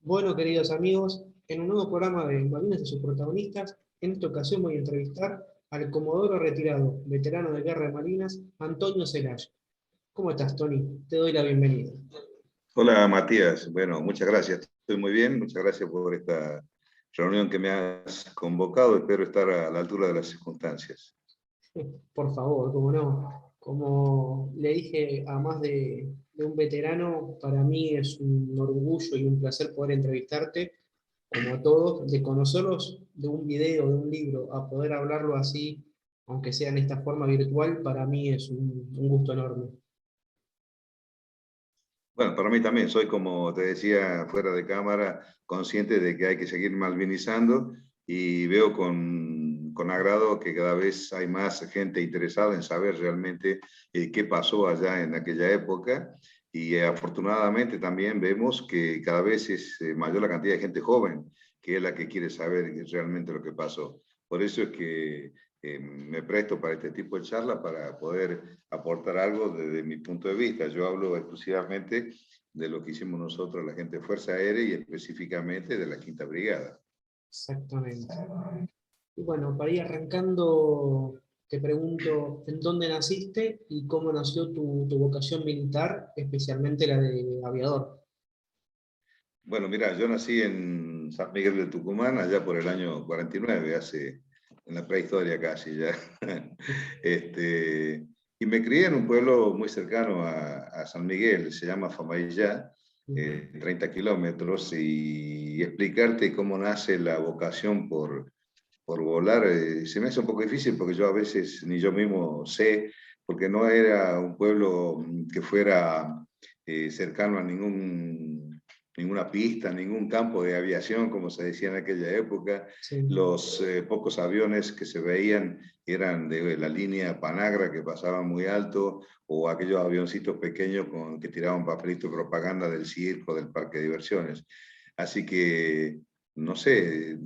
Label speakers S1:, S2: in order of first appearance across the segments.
S1: Bueno, queridos amigos, en un nuevo programa de Malvinas y sus protagonistas, en esta ocasión voy a entrevistar al comodoro retirado, veterano de guerra de Malvinas, Antonio Celaya. ¿Cómo estás, Tony? Te doy la bienvenida.
S2: Hola Matías, bueno, muchas gracias, estoy muy bien, muchas gracias por esta reunión que me has convocado, espero estar a la altura de las circunstancias.
S1: Por favor, como no. Como le dije a más de un veterano, para mí es un orgullo y un placer poder entrevistarte, como a todos, de conocerlos de un video, de un libro, a poder hablarlo así, aunque sea en esta forma virtual, para mí es un gusto enorme.
S2: Bueno, para mí también, soy como te decía fuera de cámara, consciente de que hay que seguir malvinizando y veo con agrado que cada vez hay más gente interesada en saber realmente qué pasó allá en aquella época y afortunadamente también vemos que cada vez es mayor la cantidad de gente joven que es la que quiere saber realmente lo que pasó. Por eso es que me presto para este tipo de charla para poder aportar algo desde mi punto de vista. Yo hablo exclusivamente de lo que hicimos nosotros, la gente de Fuerza Aérea y específicamente de la Quinta Brigada.
S1: Exactamente. Y bueno, para ir arrancando, te pregunto, ¿en dónde naciste y cómo nació tu vocación militar, especialmente la de aviador?
S2: Bueno, mira, yo nací en San Miguel de Tucumán, allá por el año 49, en la prehistoria casi ya. Y me crié en un pueblo muy cercano a San Miguel, se llama Famaillá, 30 kilómetros, y explicarte cómo nace la vocación por volar, se me hace un poco difícil porque yo a veces ni yo mismo sé, porque no era un pueblo que fuera cercano a ninguna pista, ningún campo de aviación, como se decía en aquella época.
S1: Sí.
S2: Los pocos aviones que se veían eran de la línea Panagra, que pasaban muy alto, o aquellos avioncitos pequeños que tiraban papelitos de propaganda del circo, del parque de diversiones. Así que no sé,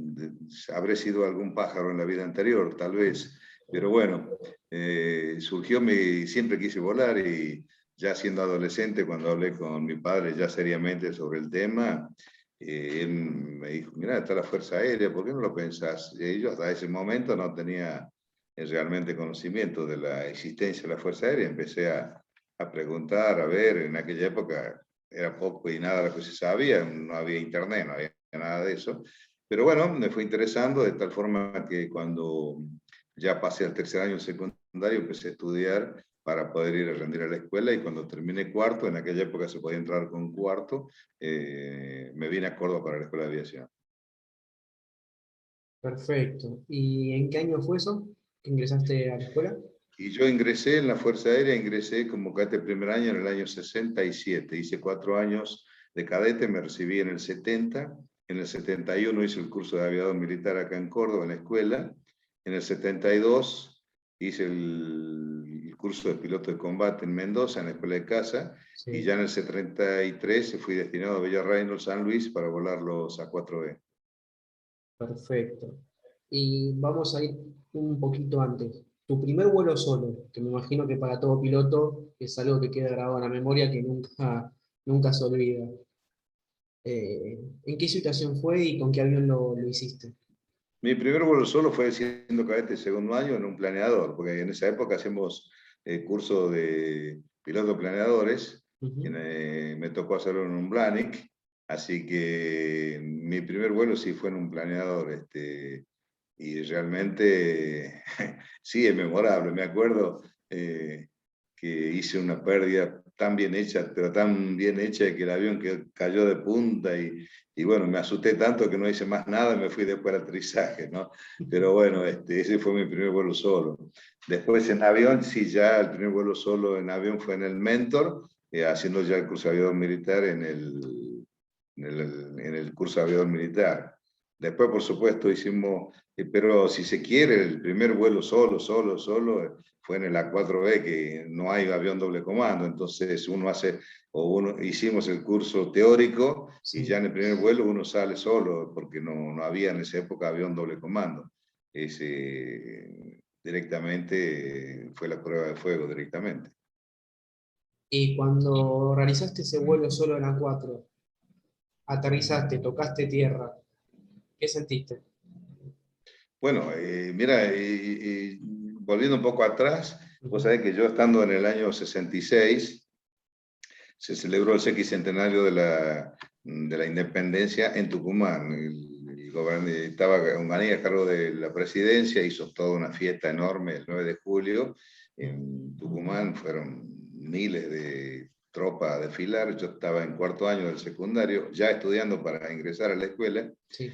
S2: habré sido algún pájaro en la vida anterior, tal vez, pero bueno, siempre quise volar y ya siendo adolescente, cuando hablé con mi padre ya seriamente sobre el tema, él me dijo, mira, está la Fuerza Aérea, ¿por qué no lo pensás? Y yo hasta ese momento no tenía realmente conocimiento de la existencia de la Fuerza Aérea, empecé a preguntar, a ver, en aquella época era poco y nada lo que se sabía, no había internet, no había nada de eso. Pero bueno, me fue interesando de tal forma que cuando ya pasé al tercer año secundario empecé a estudiar para poder ir a rendir a la escuela y cuando terminé cuarto, en aquella época se podía entrar con cuarto, me vine a Córdoba para la Escuela de Aviación.
S1: Perfecto. ¿Y en qué año fue eso que ingresaste a la escuela?
S2: Y yo ingresé en la Fuerza Aérea, ingresé como cadete primer año en el año 67. Hice 4 años de cadete, me recibí en el 70. En el 71 hice el curso de aviador militar acá en Córdoba, en la escuela. En el 72 hice el curso de piloto de combate en Mendoza, en la escuela de caza. Y
S1: Sí,
S2: ya en el 73 fui destinado a Villarreal, San Luis, para volar los A4B.
S1: perfecto. Y vamos a ir un poquito antes. Tu primer vuelo solo, que me imagino que para todo piloto es algo que queda grabado en la memoria que nunca se olvida. ¿En qué situación fue y con qué avión lo hiciste?
S2: Mi primer vuelo solo fue siendo cadete de segundo año en un planeador, porque en esa época hacemos curso de piloto planeadores.
S1: Ujú.
S2: Me tocó hacerlo en un Blanic, así que mi primer vuelo sí fue en un planeador. Y realmente sí es memorable. Me acuerdo que hice una pérdida tan bien hecha, pero tan bien hecha que el avión cayó de punta y bueno, me asusté tanto que no hice más nada y me fui después al aterrizaje, ¿no? Pero bueno, ese fue mi primer vuelo solo. Después en avión, sí, ya el primer vuelo solo en avión fue en el Mentor, haciendo ya el curso de aviador militar en el curso de aviador militar. Después, por supuesto, hicimos, pero si se quiere, el primer vuelo solo, fue en el A4B, que no hay avión doble comando. Entonces, hicimos el curso teórico y ya
S1: Sí.
S2: en el primer vuelo uno sale solo, porque no había en esa época avión doble comando. Directamente fue la prueba de fuego, directamente.
S1: Y cuando realizaste ese vuelo solo en A4, aterrizaste, tocaste tierra, ¿qué sentiste?
S2: Bueno, mira, volviendo un poco atrás, vos sabés que yo estando en el año 66, se celebró el sesquicentenario de la independencia en Tucumán. Estaba Unganí a cargo de la presidencia, hizo toda una fiesta enorme el 9 de julio. En Tucumán fueron miles de tropas a desfilar. Yo estaba en cuarto año del secundario, ya estudiando para ingresar a la escuela.
S1: Sí.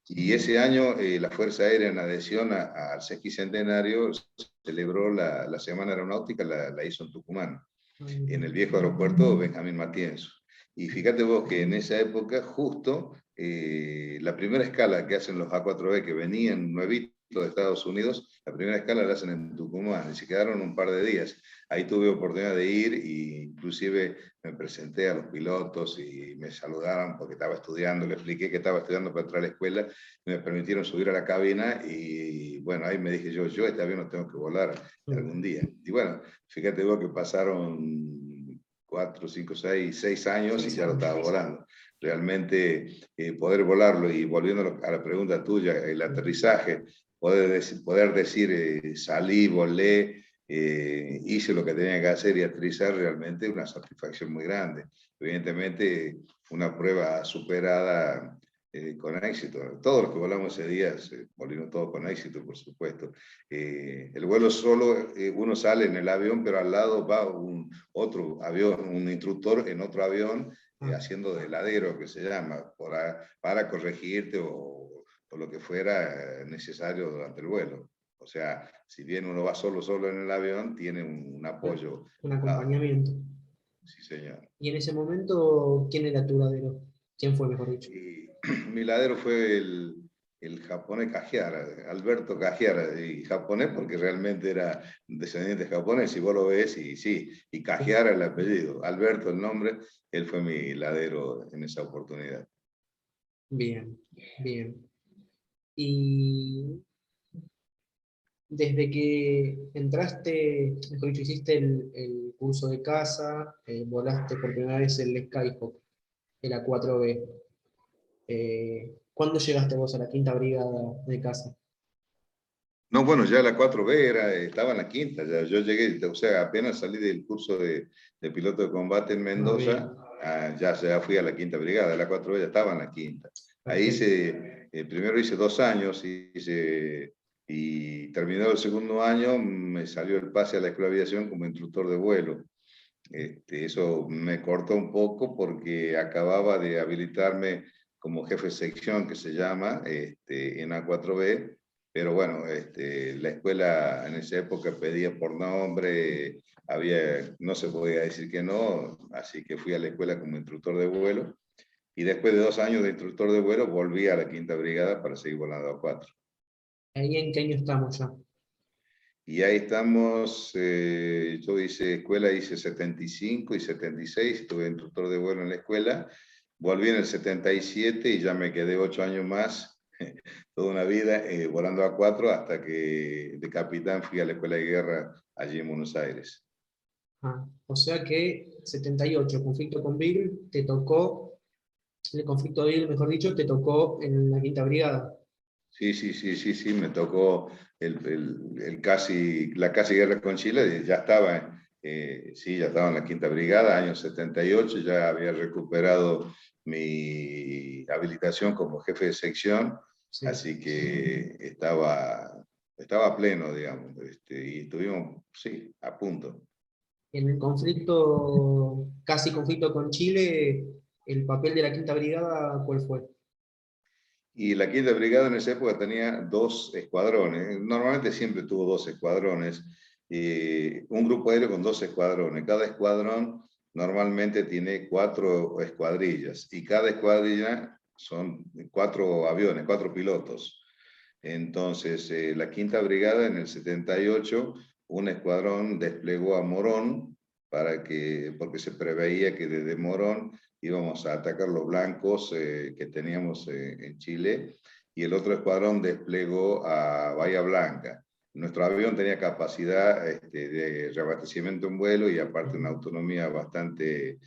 S2: Y ese año la Fuerza Aérea, en adhesión al sesquicentenario, celebró la Semana Aeronáutica, la hizo en Tucumán, en el viejo aeropuerto Benjamín Matienzo. Y fíjate vos que en esa época, justo la primera escala que hacen los A4B, que venían nuevitos de Estados Unidos, la primera escala la hacen en Tucumán y se quedaron un par de días. Ahí tuve oportunidad de ir e inclusive me presenté a los pilotos y me saludaron porque estaba estudiando, le expliqué que estaba estudiando para entrar a la escuela, y me permitieron subir a la cabina y bueno, ahí me dije yo este avión lo tengo que volar algún día. Y bueno, fíjate vos que pasaron 4, 5, 6 años y ya lo estaba volando. Realmente poder volarlo, y volviendo a la pregunta tuya, el aterrizaje, poder decir salí, volé, hice lo que tenía que hacer y aterrizar, realmente una satisfacción muy grande. Evidentemente, una prueba superada con éxito. Todos los que volamos ese día volvimos todos con éxito, por supuesto. El vuelo solo, uno sale en el avión, pero al lado va otro avión, un instructor en otro avión, haciendo de heladero, que se llama, para corregirte o lo que fuera necesario durante el vuelo. O sea, si bien uno va solo en el avión, tiene un apoyo.
S1: Un acompañamiento.
S2: Sí, señor.
S1: Y en ese momento, ¿quién era tu ladero? ¿Quién fue, mejor dicho?
S2: Y mi ladero fue el japonés Kajiara, Alberto Kajiara, y japonés porque realmente era descendiente japonés, si vos lo ves, y sí, y Kajiara el apellido, Alberto el nombre, él fue mi ladero en esa oportunidad.
S1: Bien, bien. Y desde que entraste, mejor dicho, hiciste el curso de caza, volaste por primera vez el Skyhawk, el A4B. ¿Cuándo llegaste vos a la quinta brigada de caza?
S2: No, bueno, ya la 4B estaba en la quinta, ya, yo llegué, o sea, apenas salí del curso de piloto de combate en
S1: Ah, bien,
S2: Mendoza, ya fui a la quinta brigada, la 4B ya estaba en la quinta. Ahí
S1: perfecto.
S2: primero hice 2 años y terminado el segundo año me salió el pase a la escuela de aviación como instructor de vuelo. Eso me cortó un poco porque acababa de habilitarme como jefe de sección, que se llama, en A4B, pero bueno, la escuela en esa época pedía por nombre, no se podía decir que no, así que fui a la escuela como instructor de vuelo, y después de 2 años de instructor de vuelo volví a la quinta brigada para seguir volando a 4.
S1: ¿Ahí en qué año estamos ya?
S2: Y ahí estamos, yo hice escuela, hice 75 y 76, estuve instructor de vuelo en la escuela, volví en el 77 y ya me quedé 8 años más, toda una vida, volando a 4 hasta que de capitán fui a la escuela de guerra allí en Buenos Aires.
S1: Ah, o sea que 78, conflicto con Beagle, te tocó, el conflicto de Beagle, mejor dicho, te tocó en la quinta brigada.
S2: Sí, sí, sí, sí, sí, me tocó la casi guerra con Chile, ya estaba, sí, ya estaba en la quinta brigada, año 78, ya había recuperado mi habilitación como jefe de sección,
S1: Sí.
S2: así que estaba pleno, digamos, y estuvimos, sí, a punto.
S1: En el conflicto, casi conflicto con Chile, el papel de la quinta brigada, ¿cuál fue?
S2: Y la quinta brigada en esa época tenía 2 escuadrones. Normalmente siempre tuvo 2 escuadrones. Un grupo aéreo con 2 escuadrones. Cada escuadrón normalmente tiene 4 escuadrillas. Y cada escuadrilla son 4 aviones, 4 pilotos. Entonces, la quinta brigada en el 78, un escuadrón desplegó a Morón porque se preveía que desde Morón íbamos a atacar los blancos que teníamos en Chile, y el otro escuadrón desplegó a Bahía Blanca. Nuestro avión tenía capacidad de reabastecimiento en vuelo y aparte una autonomía bastante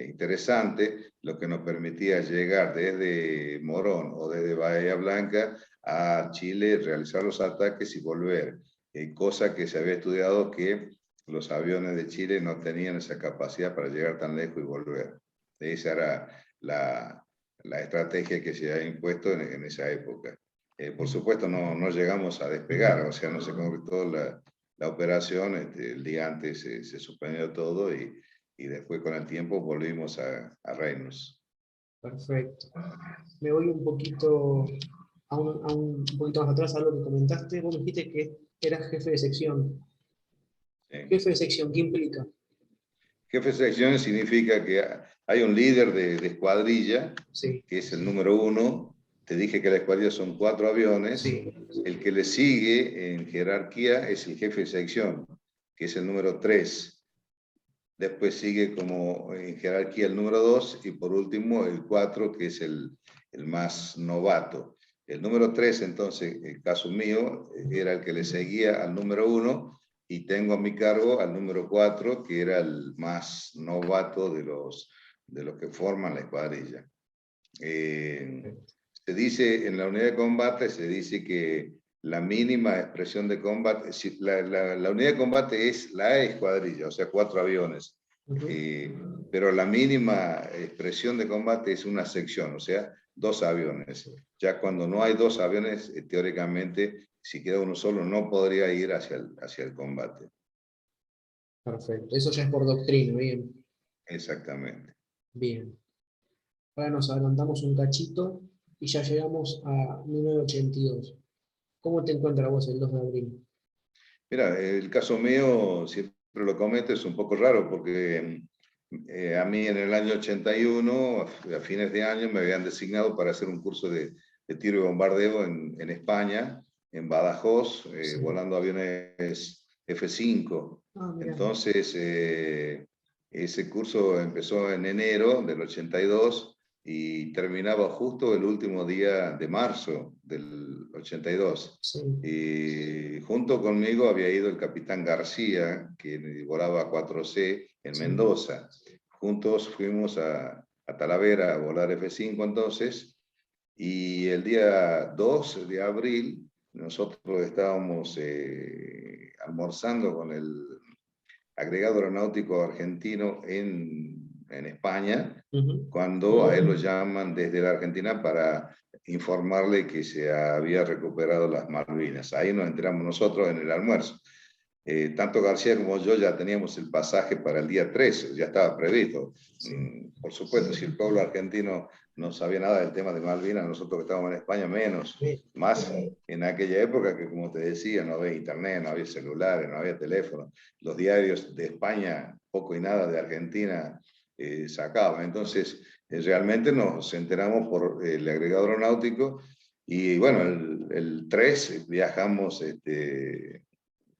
S2: interesante, lo que nos permitía llegar desde Morón o desde Bahía Blanca a Chile, realizar los ataques y volver, cosa que se había estudiado que los aviones de Chile no tenían esa capacidad para llegar tan lejos y volver. Esa era la estrategia que se había impuesto en esa época. Por supuesto, no llegamos a despegar, o sea, no se concretó la operación, el día antes se suspendió todo y después con el tiempo volvimos a Reynolds.
S1: Perfecto. Me voy un poquito un poquito más atrás a lo que comentaste. Vos me dijiste que eras jefe de sección.
S2: ¿Sí?
S1: Jefe de sección, ¿qué implica?
S2: Jefe de sección significa que hay un líder de escuadrilla,
S1: Sí.
S2: que es el número 1. Te dije que la escuadrilla son 4 aviones.
S1: Sí.
S2: El que le sigue en jerarquía es el jefe de sección, que es el número 3. Después sigue como en jerarquía el número 2 y por último el 4, que es el más novato. El número 3, entonces, el caso mío, era el que le seguía al número 1 y tengo a mi cargo al número 4, que era el más novato de los que forman la escuadrilla. Se dice, en la unidad de combate, se dice que la mínima expresión de combate, la unidad de combate es la escuadrilla, o sea, 4 aviones, pero la mínima expresión de combate es una sección, o sea, 2 aviones. Ya cuando no hay 2 aviones, teóricamente, si queda uno solo, no podría ir hacia el combate.
S1: Perfecto. Eso ya es por doctrina, bien.
S2: Exactamente.
S1: Bien. Ahora nos adelantamos un cachito y ya llegamos a 1982. ¿Cómo te encuentras vos el 2 de abril?
S2: Mira, el caso mío, siempre lo comento, es un poco raro porque a mí en el año 81, a fines de año, me habían designado para hacer un curso de tiro y bombardeo en España, en Badajoz,
S1: Sí.
S2: volando aviones F-5. Entonces, ese curso empezó en enero del 82 y terminaba justo el último día de marzo del 82.
S1: Sí.
S2: Y junto conmigo había ido el capitán García, que volaba 4C en Mendoza. Juntos fuimos a Talavera a volar F-5 entonces, y el día 2 de abril nosotros estábamos almorzando con el agregado aeronáutico argentino en España, cuando a él lo llaman desde la Argentina para informarle que se había recuperado las Malvinas. Ahí nos enteramos nosotros en el almuerzo. Tanto García como yo ya teníamos el pasaje para el día 13, ya estaba previsto. Sí. Por supuesto, si el pueblo argentino no sabía nada del tema de Malvinas, nosotros que estábamos en España menos, más en aquella época que, como te decía, no había internet, no había celulares, no había teléfono. Los diarios de España, poco y nada de Argentina, sacaban. Entonces, realmente nos enteramos por el agregado aeronáutico y bueno, el 3 viajamos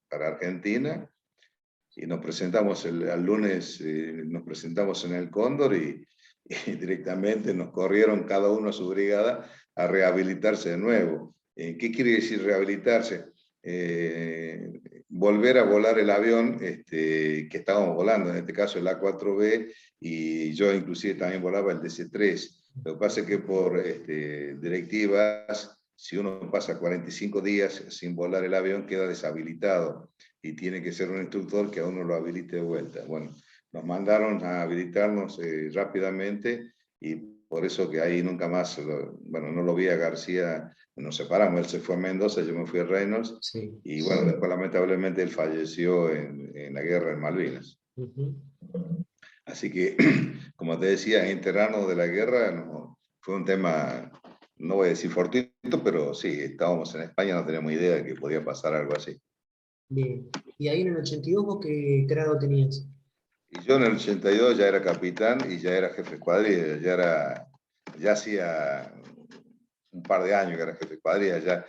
S2: para Argentina y nos presentamos al lunes, nos presentamos en el Cóndor y directamente nos corrieron cada uno a su brigada a rehabilitarse de nuevo. ¿Qué quiere decir rehabilitarse? Volver a volar el avión que estábamos volando, en este caso el A4B, y yo inclusive también volaba el DC-3. Lo que pasa es que por directivas, si uno pasa 45 días sin volar el avión, queda deshabilitado y tiene que ser un instructor que a uno lo habilite de vuelta. Bueno, nos mandaron a habilitarnos rápidamente y por eso que ahí nunca más, bueno, no lo vi a García, nos separamos, él se fue a Mendoza, yo me fui a Reynolds, sí. Y bueno, después lamentablemente él falleció en la guerra en Malvinas. Así que, como te decía, enterarnos de la guerra no, fue un tema, no voy a decir fortuito, pero sí, estábamos en España, no teníamos idea de que podía pasar algo así.
S1: Bien. ¿Y ahí en el 82 vos qué grado tenías?
S2: Y yo en el 82 ya era capitán y ya era jefe de escuadrilla, ya hacía un par de años que era jefe de escuadrilla, ya,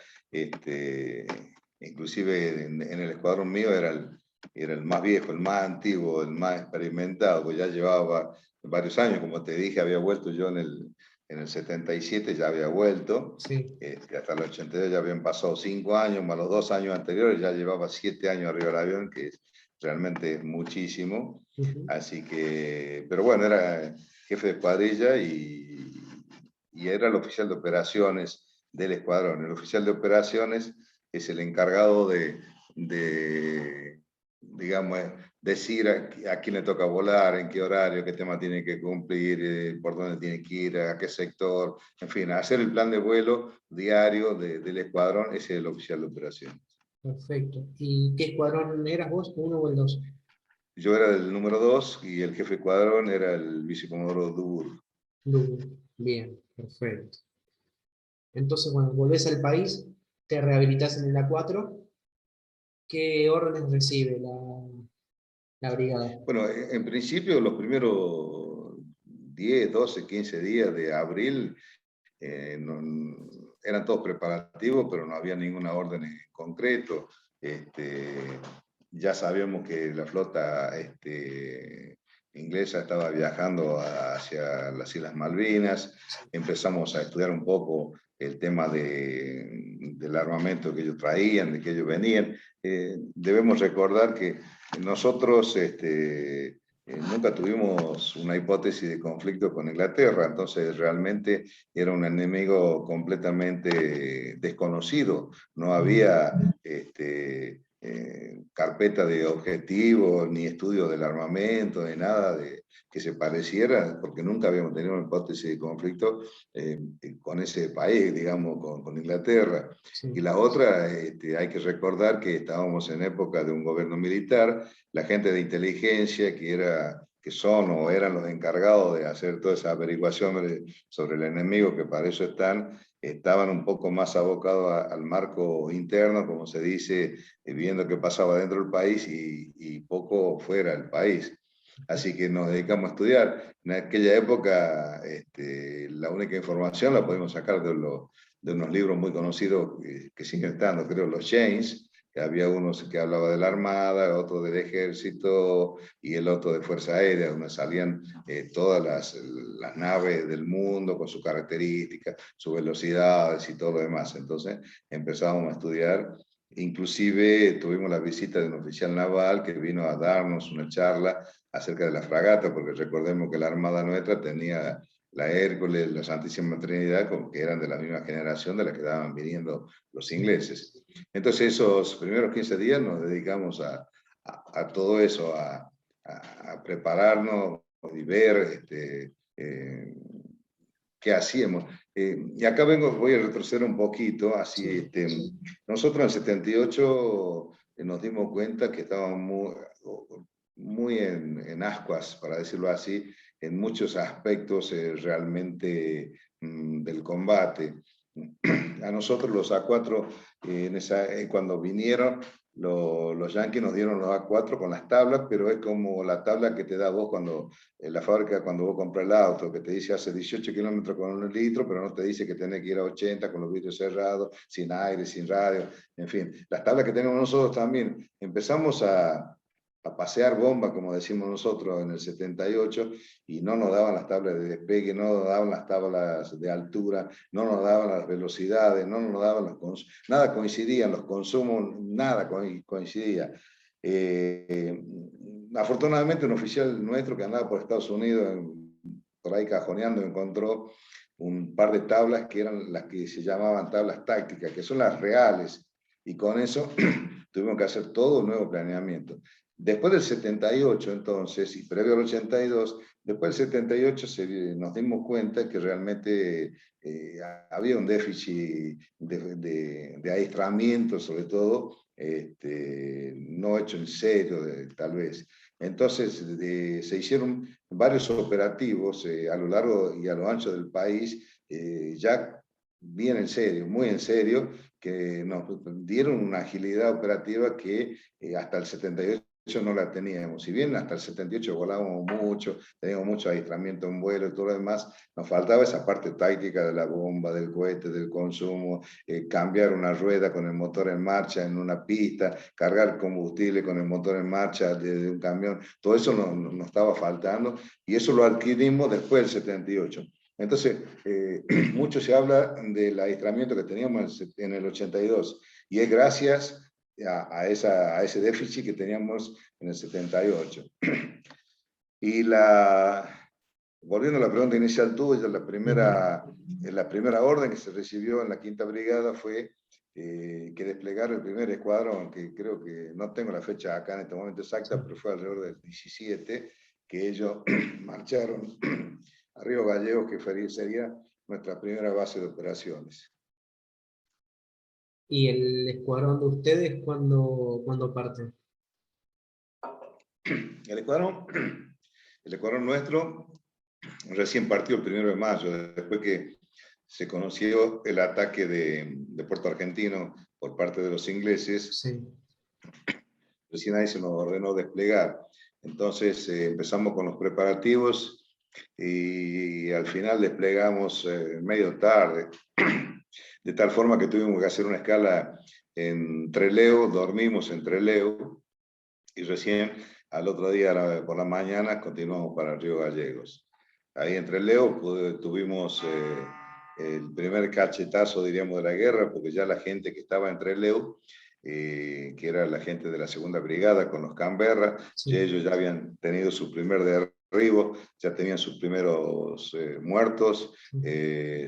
S2: inclusive en el escuadrón mío era el más viejo, el más antiguo, el más experimentado, pues ya llevaba varios años, como te dije, había vuelto yo en el 77, ya había vuelto, sí. Hasta el 82 ya habían pasado 5 años, más los 2 años anteriores, ya llevaba 7 años arriba del avión, que realmente es muchísimo.
S1: Ujú.
S2: Así que, pero bueno, era jefe de escuadrilla y era el oficial de operaciones del escuadrón. El oficial de operaciones es el encargado de digamos, decir a quién le toca volar, en qué horario, qué tema tiene que cumplir, por dónde tiene que ir, a qué sector, en fin, hacer el plan de vuelo diario del escuadrón, ese es el oficial de operaciones.
S1: Perfecto. ¿Y qué escuadrón eras vos, uno o el dos?
S2: Yo era el número 2 y el jefe de escuadrón era el vicecomodoro Dubur.
S1: Bien, perfecto. Entonces, cuando volvés al país, te rehabilitas en el A4. ¿Qué órdenes recibe la brigada?
S2: Bueno, en principio los primeros 10, 12, 15 días de abril eran todos preparativos, pero no había ninguna orden en concreto. Ya sabíamos que la flota inglesa estaba viajando hacia las Islas Malvinas, empezamos a estudiar un poco el tema del armamento que ellos traían, de que ellos venían. Debemos recordar que nosotros nunca tuvimos una hipótesis de conflicto con Inglaterra, entonces realmente era un enemigo completamente desconocido, no había carpeta de objetivos, ni estudio del armamento, ni nada que se pareciera, porque nunca habíamos tenido una hipótesis de conflicto con ese país, digamos, con Inglaterra. Y
S1: Sí.
S2: la otra, hay que recordar que estábamos en época de un gobierno militar, la gente de inteligencia que son o eran los encargados de hacer toda esa averiguación sobre el enemigo, que para eso estaban un poco más abocados al marco interno, como se dice, viendo qué pasaba dentro del país y poco fuera del país. Así que nos dedicamos a estudiar. En aquella época, la única información la podemos sacar de unos libros muy conocidos que siguen estando, creo, los James, que había uno que hablaba de la Armada, otro del Ejército y el otro de Fuerza Aérea, donde salían todas las naves del mundo con sus características, sus velocidades y todo lo demás. Entonces empezábamos a estudiar. Inclusive tuvimos la visita de un oficial naval que vino a darnos una charla acerca de la fragata, porque recordemos que la Armada nuestra tenía la Hércules, la Santísima Trinidad, que eran de la misma generación de la que estaban viniendo los ingleses. Entonces esos primeros 15 días nos dedicamos a todo eso, a prepararnos y ver qué hacíamos. Y acá voy a retroceder un poquito, así, nosotros en el 78 nos dimos cuenta que estábamos muy en ascuas, para decirlo así, en muchos aspectos realmente del combate. A nosotros los A4, cuando vinieron, los yanquis nos dieron los A4 con las tablas, pero es como la tabla que te da vos cuando, en la fábrica, cuando vos compras el auto, que te dice hace 18 kilómetros con 1 litro, pero no te dice que tenés que ir a 80 con los vidrios cerrados, sin aire, sin radio, en fin. Las tablas que tenemos nosotros también, empezamos a pasear bomba, como decimos nosotros, en el 78, y no nos daban las tablas de despegue, no nos daban las tablas de altura, no nos daban las velocidades, no nos daban nada coincidía, los consumos, nada coincidía. Afortunadamente un oficial nuestro que andaba por Estados Unidos, por ahí cajoneando, encontró un par de tablas que eran las que se llamaban tablas tácticas, que son las reales, y con eso tuvimos que hacer todo un nuevo planeamiento. Después del 78, entonces, y previo al 82, después del 78 nos dimos cuenta que realmente había un déficit de adiestramiento, sobre todo, no hecho en serio, tal vez. Entonces, se hicieron varios operativos a lo largo y a lo ancho del país, ya bien en serio, muy en serio, que nos dieron una agilidad operativa que hasta el 78 no la teníamos. Si bien hasta el 78 volábamos mucho, teníamos mucho adiestramiento en vuelo y todo lo demás, nos faltaba esa parte táctica de la bomba, del cohete, del consumo, cambiar una rueda con el motor en marcha en una pista, cargar combustible con el motor en marcha de un camión, todo eso nos estaba faltando y eso lo adquirimos después del 78. Entonces, mucho se habla del adiestramiento que teníamos en el 82 y es gracias a ese déficit que teníamos en el 78. Y volviendo a la pregunta inicial tuya, la primera orden que se recibió en la Quinta Brigada fue que desplegara el primer escuadrón, que creo que no tengo la fecha acá en este momento exacta, pero fue alrededor del 17, que ellos marcharon a Río Gallegos, que sería nuestra primera base de operaciones.
S1: ¿Y el escuadrón de ustedes cuándo parte?
S2: El escuadrón nuestro recién partió el 1 de mayo, después que se conoció el ataque de Puerto Argentino por parte de los ingleses.
S1: Sí.
S2: Recién ahí se nos ordenó desplegar. Entonces empezamos con los preparativos y al final desplegamos medio tarde, de tal forma que tuvimos que hacer una escala en Trelew, dormimos en Trelew y recién al otro día por la mañana continuamos para Río Gallegos. Ahí en Trelew tuvimos el primer cachetazo, diríamos, de la guerra, porque ya la gente que estaba en Trelew, que era la gente de la segunda brigada con los Canberra,
S1: Sí.
S2: y ellos ya habían tenido su primer derribo, ya tenían sus primeros muertos,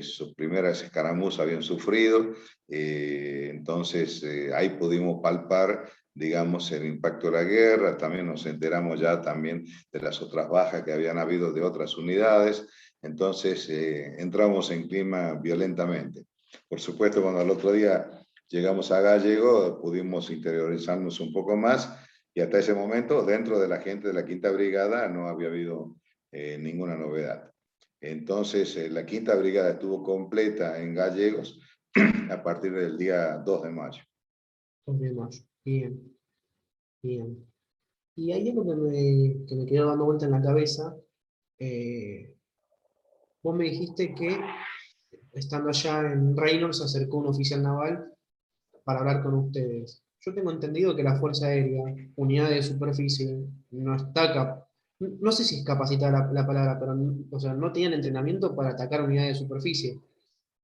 S2: sus primeras escaramuzas habían sufrido, entonces ahí pudimos palpar, digamos, el impacto de la guerra. También nos enteramos ya también de las otras bajas que habían habido de otras unidades. Entonces entramos en clima violentamente. Por supuesto, cuando al otro día llegamos a Gallego, pudimos interiorizarnos un poco más y hasta ese momento, dentro de la gente de la Quinta Brigada, no había habido ninguna novedad. Entonces, la Quinta Brigada estuvo completa en Gallegos a partir del día 2 de mayo.
S1: 2 de mayo. Bien, bien. Y hay algo que me quedó dando vuelta en la cabeza. Vos me dijiste que, estando allá en Reynolds, se acercó un oficial naval para hablar con ustedes. Yo tengo entendido que la Fuerza Aérea, unidad de superficie, no está no sé si es capacitada la palabra, pero o sea, no tenían entrenamiento para atacar unidades de superficie.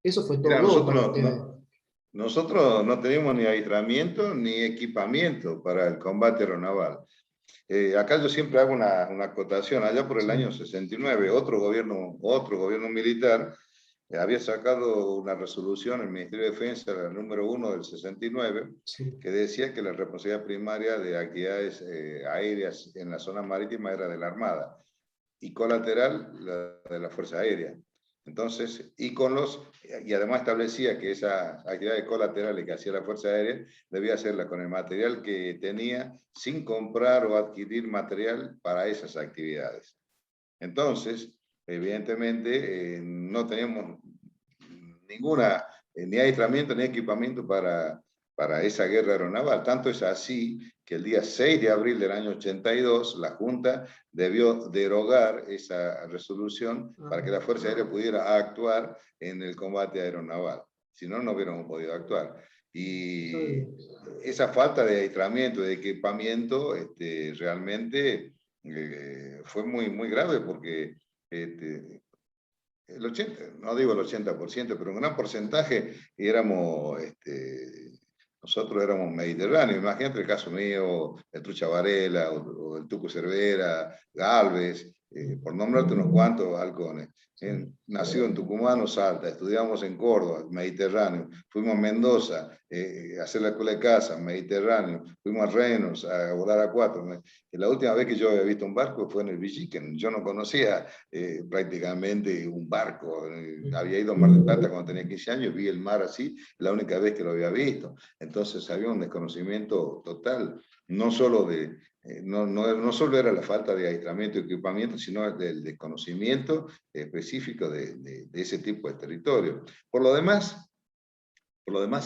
S1: Eso fue todo
S2: Mira,
S1: nuevo para ustedes.
S2: nosotros no teníamos ni aislamiento ni equipamiento para el combate aeronaval. Acá yo siempre hago una acotación. Allá por el año 69, otro gobierno militar había sacado una resolución, el Ministerio de Defensa, la número 1 del 69,
S1: Sí.
S2: que decía que la responsabilidad primaria de actividades aéreas en la zona marítima era de la Armada y colateral la de la Fuerza Aérea. Entonces, y además establecía que esas actividades colaterales que hacía la Fuerza Aérea debía hacerla con el material que tenía, sin comprar o adquirir material para esas actividades. Entonces, evidentemente, no teníamos ni aislamiento ni equipamiento para esa guerra aeronaval. Tanto es así que el día 6 de abril del año 82, la Junta debió derogar esa resolución para que la Fuerza Aérea pudiera actuar en el combate aeronaval. Si no, no hubiéramos podido actuar. Y esa falta de aislamiento, de equipamiento, realmente fue muy, muy grave porque el 80, no digo el 80%, pero un gran porcentaje nosotros éramos mediterráneos. Imagínate el caso mío, el Trucha Varela, o el Tuco Cervera, Galvez, por nombrarte unos cuantos halcones. Nacido en Tucumán o Salta, estudiamos en Córdoba, Mediterráneo, fuimos a Mendoza a hacer la escuela de casa, Mediterráneo, fuimos a Reynolds a volar a 4. La última vez que yo había visto un barco fue en el Villiquen. Yo no conocía prácticamente un barco. Había ido a Mar del Plata cuando tenía 15 años, vi el mar así, la única vez que lo había visto. Entonces había un desconocimiento total, no solo no solo era la falta de aislamiento y equipamiento, sino del desconocimiento específico de ese tipo de territorio. Por lo demás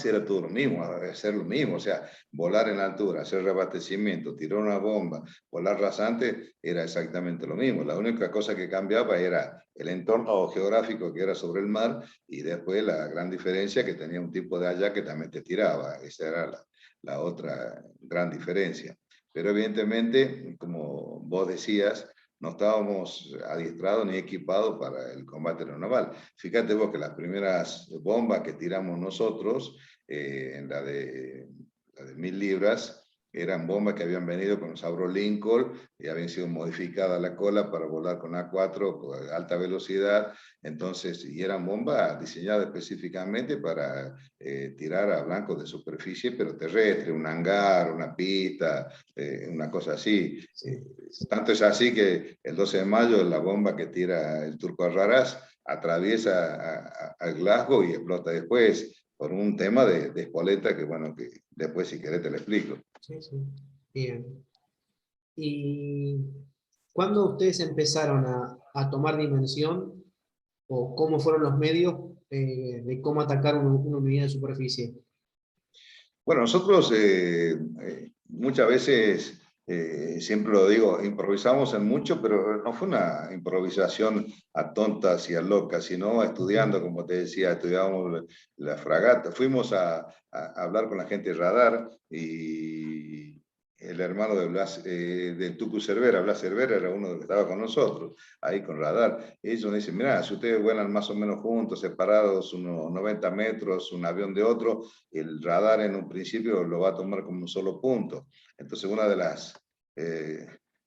S2: era todo lo mismo, hacer lo mismo, o sea, volar en altura, hacer reabastecimiento, tirar una bomba, volar rasante, era exactamente lo mismo. La única cosa que cambiaba era el entorno geográfico que era sobre el mar y después la gran diferencia que tenía un tipo de allá que también te tiraba. Esa era la otra gran diferencia. Pero evidentemente, como vos decías, no estábamos adiestrados ni equipados para el combate aeronaval. Fíjate vos que las primeras bombas que tiramos nosotros, en la la de 1000 libras, eran bombas que habían venido con los Avro Lincoln y habían sido modificadas la cola para volar con A4 a alta velocidad. Entonces, y eran bombas diseñadas específicamente para tirar a blancos de superficie, pero terrestre, un hangar, una pista, una cosa así. Tanto es así que el 12 de mayo la bomba que tira el Turco Arrarás atraviesa a Glasgow y explota después por un tema de espoleta que, bueno, que después si querés te lo explico.
S1: Sí, sí. Bien. ¿Y cuándo ustedes empezaron a tomar dimensión o cómo fueron los medios de cómo atacar una unidad de superficie?
S2: Bueno, nosotros muchas veces, siempre lo digo, improvisamos en mucho, pero no fue una improvisación a tontas y a locas, sino estudiando, como te decía, estudiábamos la fragata. Fuimos a hablar con la gente de radar y el hermano de Blas, del Tucu Cervera, Blas Cervera, era uno de los que estaba con nosotros, ahí con radar. Ellos nos dicen, mira, si ustedes vuelan más o menos juntos, separados unos 90 metros, un avión de otro, el radar en un principio lo va a tomar como un solo punto. Entonces, una de las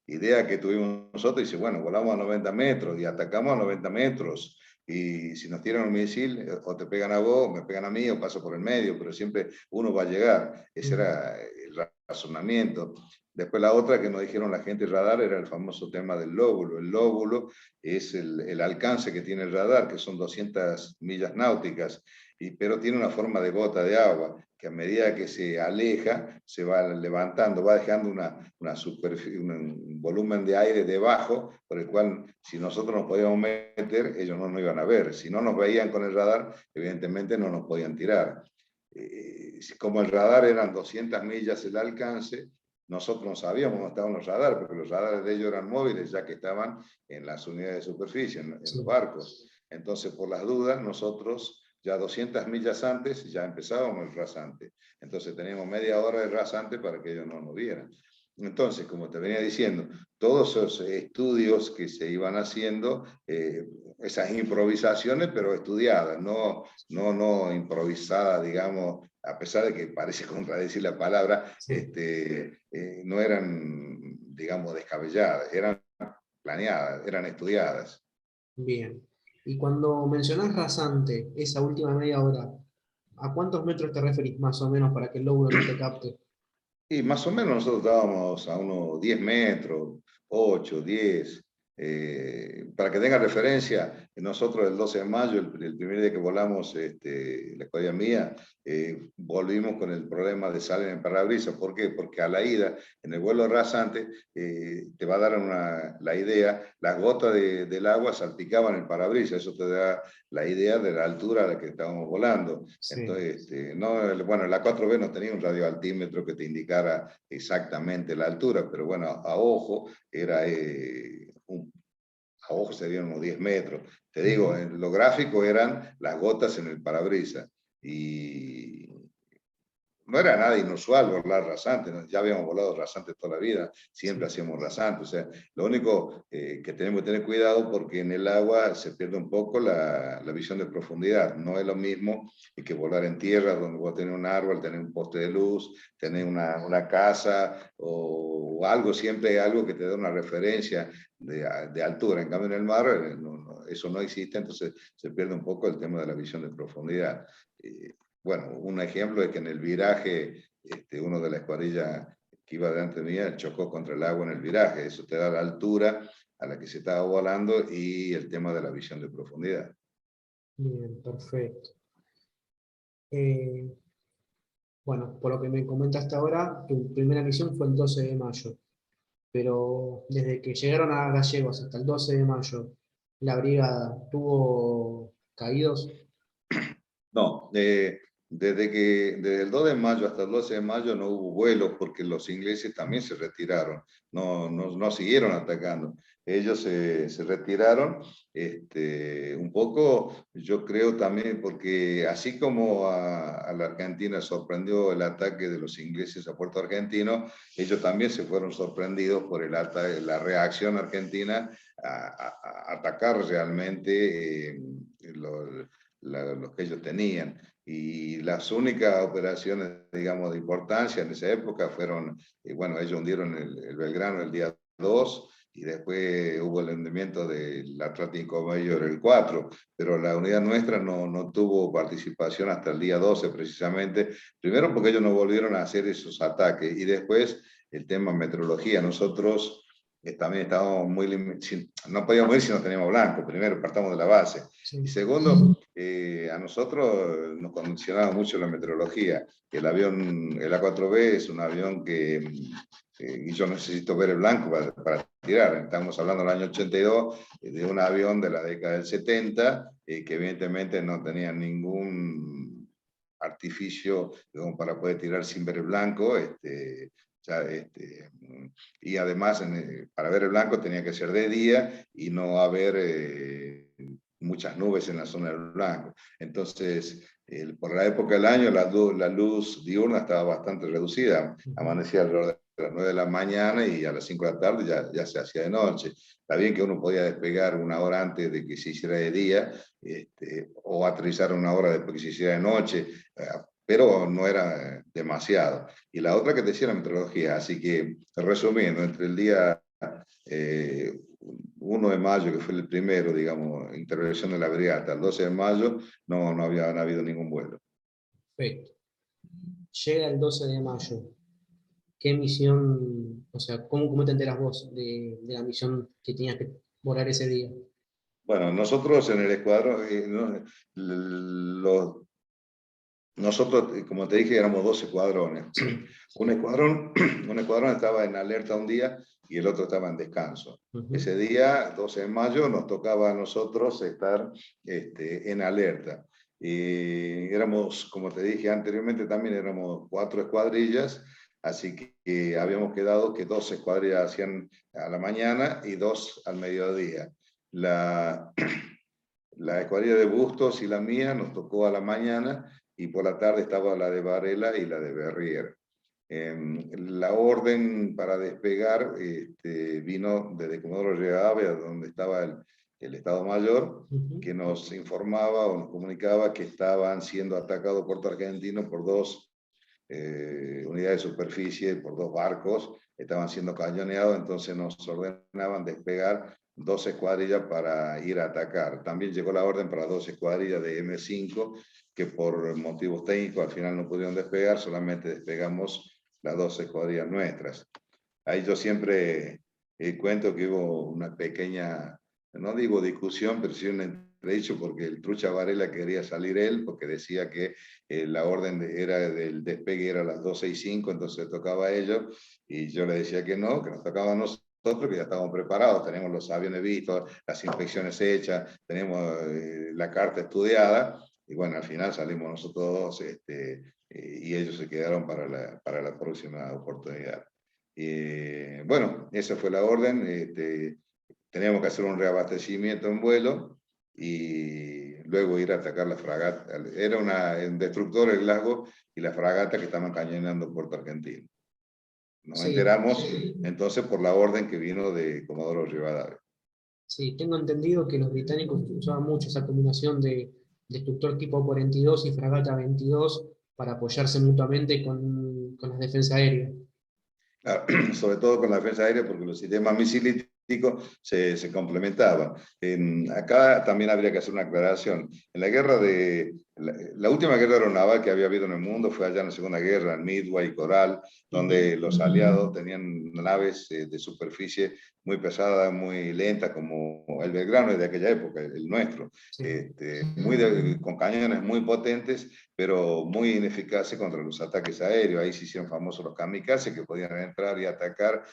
S2: ideas que tuvimos nosotros dice, bueno, volamos a 90 metros y atacamos a 90 metros. Y si nos tiran un misil, o te pegan a vos, me pegan a mí, o paso por el medio, pero siempre uno va a llegar. Ese era el razonamiento. Después la otra que nos dijeron la gente radar era el famoso tema del lóbulo. El lóbulo es el alcance que tiene el radar, que son 200 millas náuticas, pero tiene una forma de gota de agua, que a medida que se aleja, se va levantando, va dejando un volumen de aire debajo, por el cual si nosotros nos podíamos meter, ellos no nos iban a ver. Si no nos veían con el radar, evidentemente no nos podían tirar. Como el radar eran 200 millas el alcance, nosotros no sabíamos dónde estaban los radares, porque los radares de ellos eran móviles, ya que estaban en las unidades de superficie, en los barcos. Entonces, por las dudas, nosotros ya 200 millas antes ya empezábamos el rasante. Entonces teníamos media hora de rasante para que ellos no nos vieran. Entonces, como te venía diciendo, todos esos estudios que se iban haciendo, esas improvisaciones, pero estudiadas, no improvisadas, digamos, a pesar de que parece contradecir la palabra, no eran, digamos, descabelladas, eran planeadas, eran estudiadas.
S1: Bien. Y cuando mencionás rasante, esa última media hora, ¿a cuántos metros te referís más o menos para que el lóbulo no te capte?
S2: Y más o menos nosotros estábamos a unos 10 metros, 8, 10. Para que tenga referencia, nosotros el 12 de mayo, el primer día que volamos, la escuadrilla mía, volvimos con el problema de sal en el parabrisas. ¿Por qué? Porque a la ida, en el vuelo rasante, te va a dar la idea, las gotas del agua salpicaban el parabrisas, eso te da la idea de la altura a la que estábamos volando.
S1: Sí.
S2: Entonces, bueno, la 4B no tenía un radioaltímetro que te indicara exactamente la altura, pero bueno, a ojo era a ojo serían unos 10 metros. Te digo, en lo gráfico eran las gotas en el parabrisas y no era nada inusual volar rasante, ¿no? Ya habíamos volado rasante toda la vida, siempre hacíamos rasante. O sea, lo único que tenemos que tener cuidado porque en el agua se pierde un poco la visión de profundidad. No es lo mismo que volar en tierra, donde vos tenés un árbol, tenés un poste de luz, tenés una casa o algo, siempre hay algo que te da una referencia de altura. En cambio, en el mar eso no existe, entonces se pierde un poco el tema de la visión de profundidad. Bueno, un ejemplo es que en el viraje, uno de la escuadrilla que iba delante mía chocó contra el agua en el viraje. Eso te da la altura a la que se estaba volando y el tema de la visión de profundidad.
S1: Bien, perfecto. Bueno, por lo que me comentaste ahora, tu primera misión fue el 12 de mayo, pero desde que llegaron a Gallegos hasta el 12 de mayo, ¿la brigada tuvo caídos?
S2: No, desde el 2 de mayo hasta el 12 de mayo no hubo vuelos porque los ingleses también se retiraron, no siguieron atacando. Ellos se retiraron un poco, yo creo también, porque así como a la Argentina sorprendió el ataque de los ingleses a Puerto Argentino, ellos también se fueron sorprendidos por la reacción argentina a atacar realmente los que ellos tenían. Y las únicas operaciones, digamos, de importancia en esa época fueron, bueno, ellos hundieron el Belgrano el día 2, y después hubo el hundimiento del Atlántico Mayor el 4, pero la unidad nuestra no tuvo participación hasta el día 12 precisamente, primero porque ellos no volvieron a hacer esos ataques, y después el tema meteorología. Nosotros también estábamos muy limitados, no podíamos ir si no teníamos blanco, primero partamos de la base.
S1: Sí.
S2: Y segundo, a nosotros nos condicionaba mucho la meteorología. El avión, el A4B es un avión y yo necesito ver el blanco para tirar. Estamos hablando del año 82, de un avión de la década del 70, que evidentemente no tenía ningún artificio como para poder tirar sin ver el blanco. Y además, para ver el blanco tenía que ser de día y no haber muchas nubes en la zona del blanco. Entonces, por la época del año, la luz diurna estaba bastante reducida. Amanecía alrededor de las 9 de la mañana y a las 5 de la tarde ya se hacía de noche. Está bien que uno podía despegar una hora antes de que se hiciera de día, o aterrizar una hora después que se hiciera de noche, pero no era demasiado. Y la otra que te decía la meteorología. Así que, resumiendo, entre el día 1 de mayo, que fue el primero, digamos, intervención de la brigada, el 12 de mayo, no había habido ningún vuelo.
S1: Perfecto. Llega el 12 de mayo. ¿Qué misión, o sea, cómo te enteras vos de la misión que tenías que volar ese día?
S2: Bueno, nosotros en el escuadrón, nosotros, como te dije, éramos 2 escuadrones.
S1: Sí.
S2: Un escuadrón estaba en alerta un día y el otro estaba en descanso. Ese día, 12 de mayo, nos tocaba a nosotros estar en alerta. Y éramos, como te dije anteriormente, también éramos 4 escuadrillas, así que habíamos quedado que 2 escuadrillas hacían a la mañana y 2 al mediodía. La escuadrilla de Bustos y la mía nos tocó a la mañana, y por la tarde estaba la de Varela y la de Berrier. La orden para despegar vino desde Comodoro Rivadavia, donde estaba el Estado Mayor, que nos informaba o nos comunicaba que estaban siendo atacados Puerto Argentino por 2 unidades de superficie, por 2 barcos, estaban siendo cañoneados. Entonces nos ordenaban despegar 2 escuadrillas para ir a atacar. También llegó la orden para 2 escuadrillas de M5, que por motivos técnicos al final no pudieron despegar, solamente despegamos las 2 escuadrillas nuestras. Ahí yo siempre cuento que hubo una pequeña, no digo discusión, pero sí un entredicho, porque el Trucha Varela quería salir él, porque decía que la orden del despegue era a las 12:05, entonces tocaba a ellos, y yo le decía que no, que nos tocaba a nosotros, que ya estábamos preparados, tenemos los aviones vistos, las inspecciones hechas, tenemos la carta estudiada, y bueno, al final salimos nosotros 2, y ellos se quedaron para la próxima oportunidad. Bueno, esa fue la orden. Teníamos que hacer un reabastecimiento en vuelo y luego ir a atacar la fragata. Era un destructor el Glasgow y la fragata que estaban cañoneando Puerto Argentino. Nos enteramos entonces por la orden que vino de Comodoro Rivadavia.
S1: Sí, tengo entendido que los británicos usaban mucho esa combinación de destructor tipo 42 y fragata 22 para apoyarse mutuamente con las defensas aéreas.
S2: Sobre todo con la defensa aérea, porque los sistemas misilíticos se complementaban. Acá también habría que hacer una aclaración. En la guerra la última guerra aeronaval que había habido en el mundo fue allá en la Segunda Guerra, en Midway y Coral, donde los aliados tenían naves de superficie muy pesadas, muy lentas, como el Belgrano de aquella época, el nuestro, con cañones muy potentes, pero muy ineficaces contra los ataques aéreos. Ahí se hicieron famosos los kamikazes, que podían entrar y atacar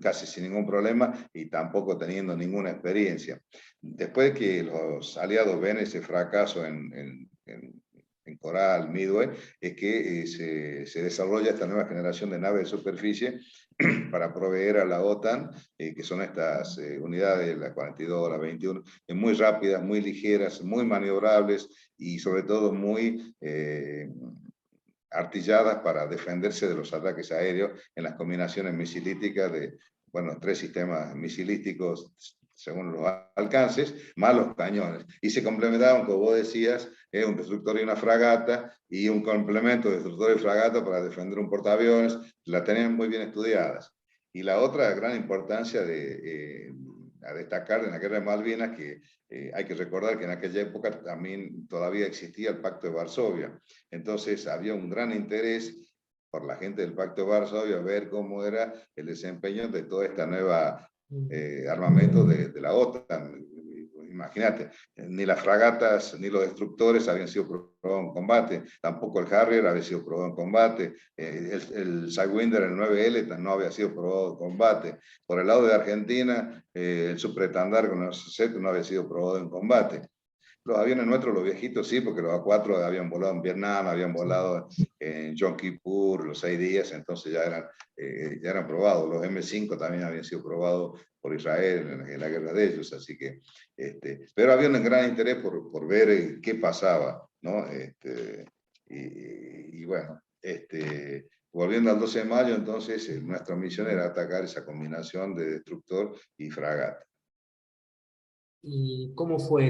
S2: casi sin ningún problema y tampoco teniendo ninguna experiencia. Después que los aliados ven ese fracaso en Coral, Midway, es que se desarrolla esta nueva generación de naves de superficie para proveer a la OTAN, que son estas unidades, la 42, la 21, muy rápidas, muy ligeras, muy maniobrables y sobre todo muy artilladas para defenderse de los ataques aéreos en las combinaciones misilíticas de, bueno, 3 sistemas misilísticos según los alcances, más los cañones. Y se complementaban, como vos decías, un destructor y una fragata, y un complemento de destructor y fragata para defender un portaaviones, la tenían muy bien estudiadas. Y la otra gran importancia a destacar en la guerra de Malvinas, que hay que recordar que en aquella época también todavía existía el Pacto de Varsovia. Entonces había un gran interés por la gente del Pacto de Varsovia ver cómo era el desempeño de toda esta nueva armamento de la OTAN. Imagínate, ni las fragatas ni los destructores habían sido probados en combate, tampoco el Harrier había sido probado en combate, el Sidewinder, el 9L, no había sido probado en combate. Por el lado de Argentina, el Superestandar con el 7 no había sido probado en combate. Los aviones nuestros, los viejitos, sí, porque los A4 habían volado en Vietnam, habían volado en Yom Kippur, los 6 días, entonces ya eran probados. Los M5 también habían sido probados por Israel en la guerra de ellos, así que, pero había un gran interés por ver qué pasaba, ¿no? Y bueno, volviendo al 12 de mayo, entonces nuestra misión era atacar esa combinación de destructor y fragata.
S1: ¿Y cómo fue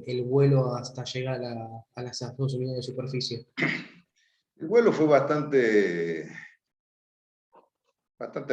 S1: el vuelo hasta llegar a las 2 unidades de superficie?
S2: El vuelo fue bastante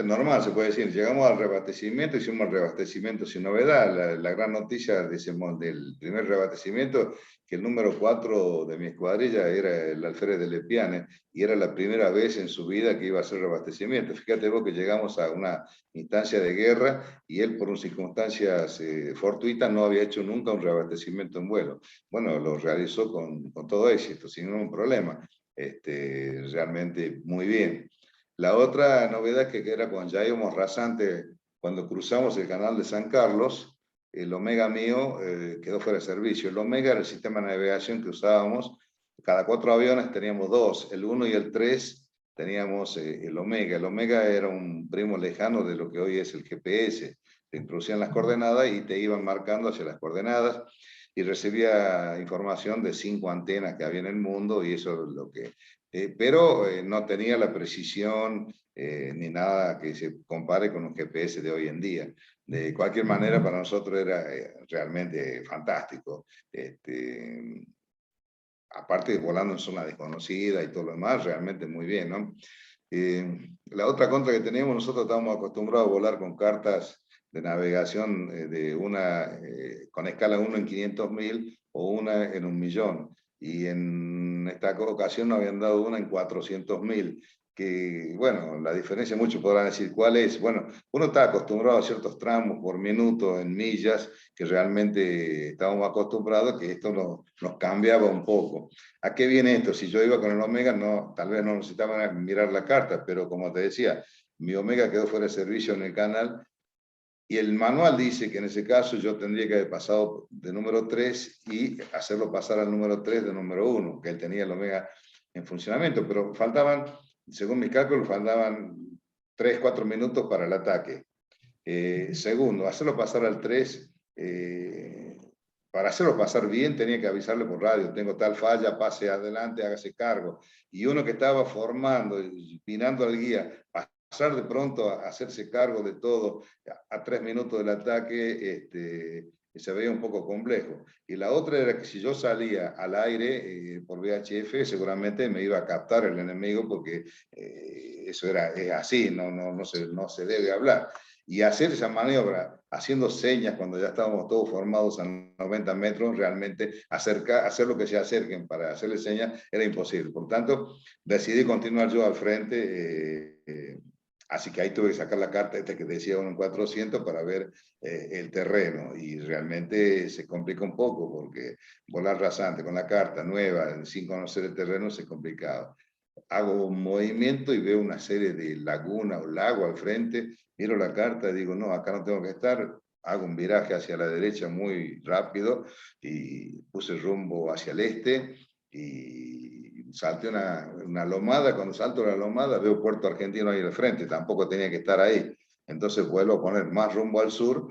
S2: normal, se puede decir. Llegamos al reabastecimiento, hicimos el reabastecimiento sin novedad. La gran noticia del primer reabastecimiento, que el número 4 de mi escuadrilla era el alférez de Lepiane, y era la primera vez en su vida que iba a hacer reabastecimiento. Fíjate vos que llegamos a una instancia de guerra y él, por circunstancias fortuitas, no había hecho nunca un reabastecimiento en vuelo. Bueno, lo realizó con todo éxito, sin ningún problema. Realmente muy bien. La otra novedad que era cuando ya íbamos rasante, cuando cruzamos el canal de San Carlos, el Omega mío quedó fuera de servicio. El Omega era el sistema de navegación que usábamos. Cada 4 aviones teníamos 2, el 1 y el 3 teníamos el Omega. El Omega era un primo lejano de lo que hoy es el GPS. Te introducían las coordenadas y te iban marcando hacia las coordenadas, y recibía información de 5 antenas que había en el mundo, y eso es lo que pero no tenía la precisión ni nada que se compare con un GPS de hoy en día. De cualquier manera, para nosotros era realmente fantástico. Aparte de volando en zona desconocida y todo lo demás, realmente muy bien, ¿no? La otra contra que teníamos, nosotros estábamos acostumbrados a volar con cartas de navegación con escala 1 en 500.000 o 1 en 1.000.000. Y en esta ocasión nos habían dado una en 400.000, que, bueno, la diferencia, muchos podrán decir cuál es. Bueno, uno está acostumbrado a ciertos tramos por minuto en millas, que realmente estábamos acostumbrados, que esto nos cambiaba un poco. ¿A qué viene esto? Si yo iba con el Omega, no, tal vez no necesitaba mirar la carta, pero como te decía, mi Omega quedó fuera de servicio en el canal, y el manual dice que en ese caso yo tendría que haber pasado de número 3 y hacerlo pasar al número 3 de número 1, que él tenía el Omega en funcionamiento, pero faltaban, según mis cálculos, faltaban 3, 4 minutos para el ataque. Segundo, hacerlo pasar al 3, para hacerlo pasar bien tenía que avisarle por radio: tengo tal falla, pase adelante, hágase cargo. Y uno que estaba formando, pinando al guía, pasar de pronto a hacerse cargo de todo a 3 minutos del ataque, se veía un poco complejo. Y la otra era que si yo salía al aire por VHF, seguramente me iba a captar el enemigo, porque eso es así, no se debe hablar. Y hacer esa maniobra haciendo señas cuando ya estábamos todos formados a 90 metros, realmente hacer lo que se acerquen para hacerle señas era imposible. Por tanto, decidí continuar yo al frente, así que ahí tuve que sacar la carta esta que decía 1 en 400 para ver el terreno, y realmente se complica un poco, porque volar rasante con la carta nueva sin conocer el terreno se complicaba. Hago un movimiento y veo una serie de lagunas o lago al frente, miro la carta y digo, no, acá no tengo que estar. Hago un viraje hacia la derecha muy rápido y puse rumbo hacia el este, y salté una lomada. Cuando salto la lomada veo Puerto Argentino ahí al frente, tampoco tenía que estar ahí. Entonces vuelvo a poner más rumbo al sur,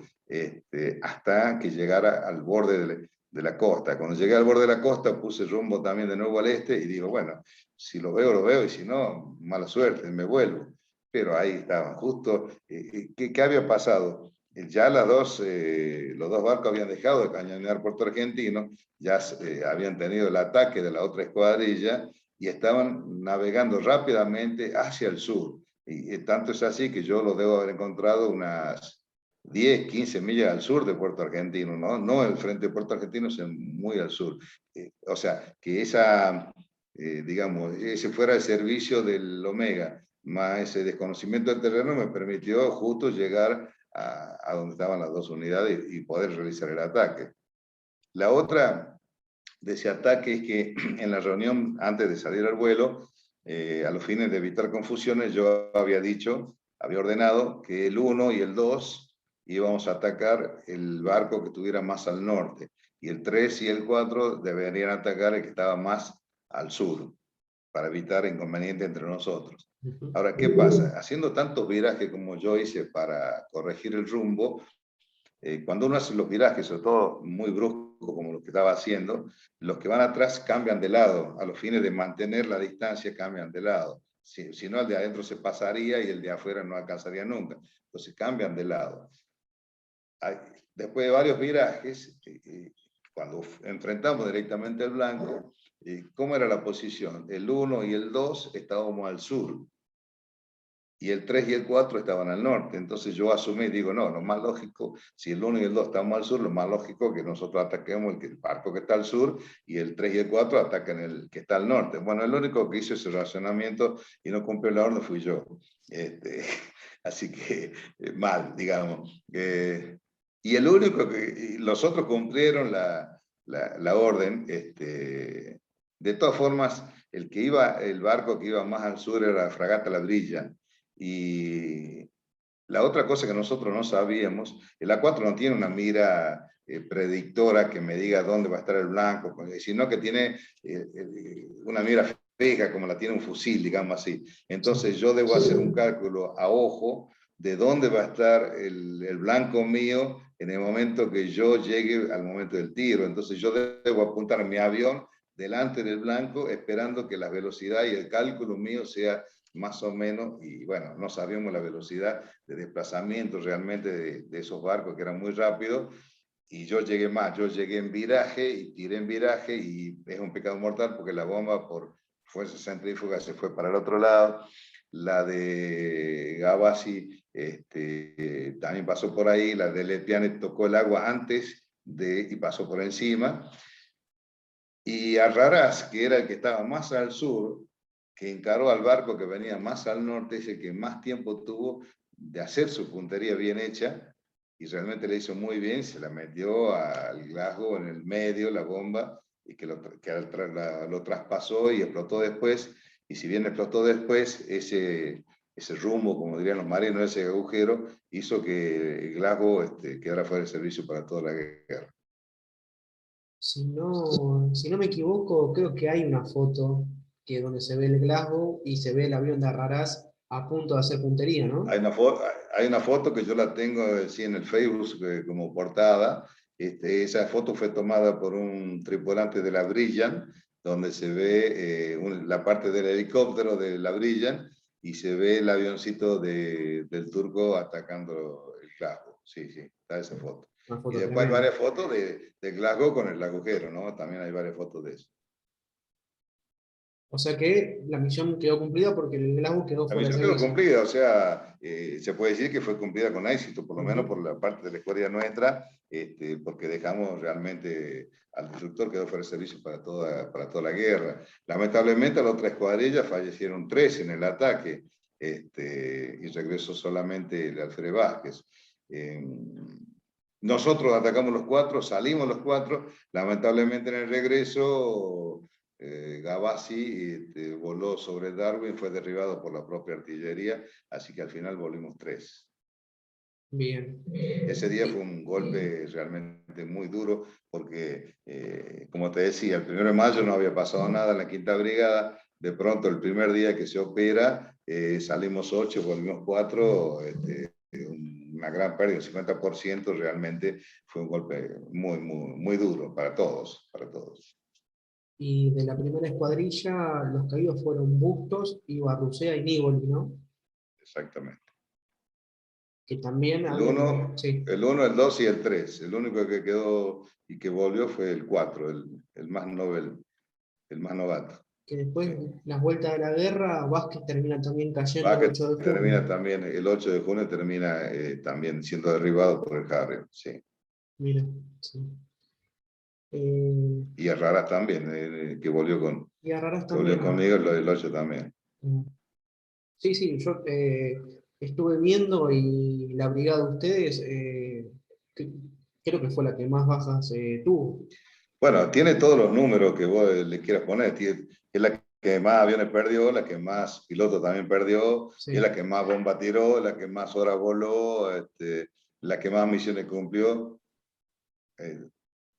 S2: hasta que llegara al borde de la costa. Cuando llegué al borde de la costa puse rumbo también de nuevo al este y digo, bueno, si lo veo, y si no, mala suerte, me vuelvo. Pero ahí estaban, justo. ¿Qué había pasado? ya los dos barcos habían dejado de cañonear Puerto Argentino, ya habían tenido el ataque de la otra escuadrilla y estaban navegando rápidamente hacia el sur. Y tanto es así que yo los debo haber encontrado unas 10, 15 millas al sur de Puerto Argentino, ¿no? No el frente de Puerto Argentino, sino muy al sur. O sea, que digamos, ese fuera el servicio del Omega, más ese desconocimiento del terreno me permitió justo llegar a donde estaban las dos unidades y poder realizar el ataque. La otra de ese ataque es que en la reunión antes de salir al vuelo, a los fines de evitar confusiones, yo había ordenado que el 1 y el 2 íbamos a atacar el barco que estuviera más al norte y el 3 y el 4 deberían atacar el que estaba más al sur para evitar inconvenientes entre nosotros. Ahora, ¿qué pasa? Haciendo tantos virajes como yo hice para corregir el rumbo, cuando uno hace los virajes, sobre todo muy bruscos como lo que estaba haciendo, los que van atrás cambian de lado, a los fines de mantener la distancia cambian de lado. Si no, el de adentro se pasaría y el de afuera no alcanzaría nunca. Entonces cambian de lado. Después de varios virajes, cuando enfrentamos directamente al blanco, ¿cómo era la posición? El 1 y el 2 estábamos al sur y el 3 y el 4 estaban al norte. Entonces yo asumí, digo, no, lo más lógico, si el 1 y el 2 estamos al sur, lo más lógico es que nosotros ataquemos el barco que está al sur y el 3 y el 4 ataquen el que está al norte. Bueno, el único que hizo ese razonamiento y no cumplió la orden fui yo. Así que mal, digamos. Y el único que, los otros cumplieron la orden, de todas formas, el barco que iba más al sur era la fragata La Brilla. Y la otra cosa que nosotros no sabíamos, el A4 no tiene una mira predictora que me diga dónde va a estar el blanco, sino que tiene una mira fija como la tiene un fusil, digamos así. Entonces yo debo hacer un cálculo a ojo de dónde va a estar el blanco mío en el momento que yo llegue al momento del tiro. Entonces yo debo apuntar mi avión delante del blanco esperando que la velocidad y el cálculo mío sea más o menos, y bueno, no sabíamos la velocidad de desplazamiento realmente de esos barcos que eran muy rápidos, y yo llegué en viraje y tiré en viraje y es un pecado mortal porque la bomba por fuerza centrífuga se fue para el otro lado, la de Gavassi también pasó por ahí, la de Lepiane tocó el agua antes y pasó por encima, y Arrarás, que era el que estaba más al sur, que encaró al barco que venía más al norte, es el que más tiempo tuvo de hacer su puntería bien hecha, y realmente le hizo muy bien, se la metió al Glasgow en el medio, la bomba, y que lo traspasó y explotó después, y si bien explotó después, ese rumbo, como dirían los marinos, ese agujero, hizo que el Glasgow quedara fuera de servicio para toda la guerra.
S1: Si no me equivoco, creo que hay una foto que donde se ve el Glasgow y se ve el avión de Arrarás a punto de hacer puntería, ¿no?
S2: Hay una foto que yo la tengo sí, en el Facebook como portada. Esa foto fue tomada por un tripulante de la Brilliant, donde se ve la parte del helicóptero de la Brilliant y se ve el avioncito del turco atacando el Glasgow. Sí, sí, está esa foto.
S1: Una
S2: Y
S1: foto
S2: después hay
S1: tremenda.
S2: varias fotos de Glasgow con el agujero, ¿no? También hay varias fotos de eso.
S1: O sea que la misión quedó cumplida porque el Glasgow quedó
S2: La
S1: fuera de
S2: misión quedó
S1: servicio.
S2: cumplida, o sea, se puede decir que fue cumplida con éxito, por lo menos
S1: Ujú.
S2: por la parte de la escuadrilla nuestra, porque dejamos realmente al destructor quedó fuera de servicio para toda la guerra. Lamentablemente a la otra escuadrilla fallecieron 3 en el ataque, y regresó solamente el Alfred Vázquez. Nosotros atacamos los 4, salimos los 4, lamentablemente en el regreso Gavassi voló sobre Darwin, fue derribado por la propia artillería, así que al final volvimos 3.
S1: Bien.
S2: Ese día fue un golpe realmente muy duro, porque, como te decía, el 1 de mayo no había pasado nada en la Quinta Brigada, de pronto el primer día que se opera, salimos 8, volvimos 4, una gran pérdida, un 50%, realmente fue un golpe muy, muy, muy duro para todos, para todos.
S1: Y de la primera escuadrilla, los caídos fueron Bustos, Ibarrucea y Nívoli, ¿no?
S2: Exactamente.
S1: que también
S2: El
S1: habían,
S2: 1,
S1: sí,
S2: el 1, el 2 y el 3. El único que quedó y que volvió fue el 4, el más novel, el más novato.
S1: que después,
S2: Sí.
S1: las vueltas de la guerra, Vázquez termina también cayendo
S2: Va
S1: el
S2: que
S1: 8 de junio.
S2: termina también, el 8 de junio termina también siendo derribado por el Harrier, sí.
S1: Mira, sí. Eh,
S2: Y Herrera también,
S1: y Arraras
S2: que volvió
S1: también.
S2: conmigo, el 8 también.
S1: Mm. Sí, sí, yo estuve viendo y la brigada de ustedes que- creo que fue la que más bajas tuvo.
S2: Bueno, tiene todos los números que vos le quieras poner. Es la que más aviones perdió, la que más pilotos también perdió, es
S1: Sí,
S2: la que más bomba tiró, la que más horas voló, la que más misiones cumplió. Eh,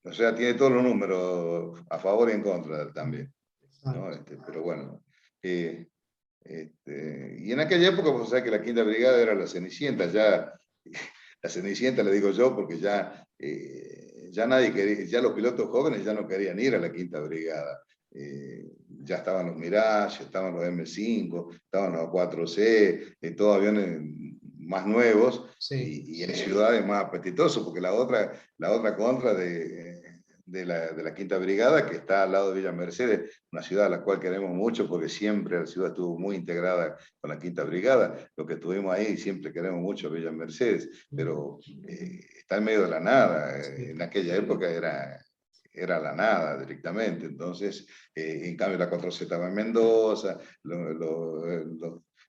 S2: o sea, tiene todos los números a favor y en contra también, ¿no?
S1: exacto.
S2: Pero bueno. eh, y en aquella época, pues, o sea, que la quinta brigada era la Cenicienta, ya, la Cenicienta le digo yo, porque ya nadie quería, ya los pilotos jóvenes ya no querían ir a la quinta brigada. Ya estaban los Mirage, estaban los M5, estaban los 4C, todos aviones más nuevos
S1: Sí,
S2: y en ciudades más apetitosos, porque la otra contra de la Quinta Brigada, que está al lado de Villa Mercedes, una ciudad a la cual queremos mucho porque siempre la ciudad estuvo muy integrada con la Quinta Brigada. Lo que estuvimos ahí siempre queremos mucho a Villa Mercedes, pero está en medio de la nada.
S1: sí.
S2: En aquella época era la nada directamente. Entonces, en cambio, la 4C estaba en Mendoza,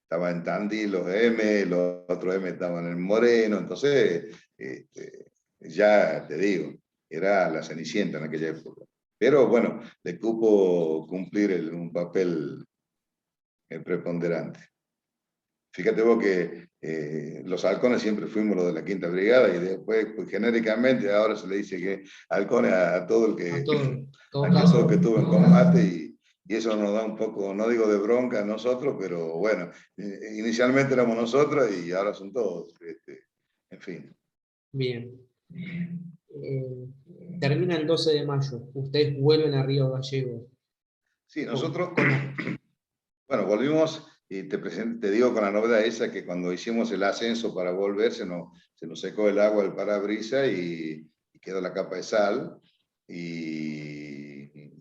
S2: estaba en Tandil, los M, los otros M estaban en Moreno. Entonces, ya te digo, era la Cenicienta en aquella época. Pero bueno, le cupo cumplir un papel preponderante. Fíjate vos que los halcones siempre fuimos los de la Quinta Brigada y después, pues, genéricamente, ahora se le dice que halcones a todo el
S1: A
S2: que,
S1: todo
S2: a todo el
S1: caso.
S2: que estuvo en combate y eso nos da un poco, no digo de bronca a nosotros, pero bueno, inicialmente éramos nosotros y ahora son todos. En fin.
S1: Bien. Eh, termina el 12 de mayo. Ustedes vuelven a Río Gallegos.
S2: Sí,
S1: Con,
S2: nosotros,
S1: con
S2: bueno, volvimos y te digo con la novedad esa que cuando hicimos el ascenso para volver se nos secó el agua del parabrisas y quedó la capa de sal y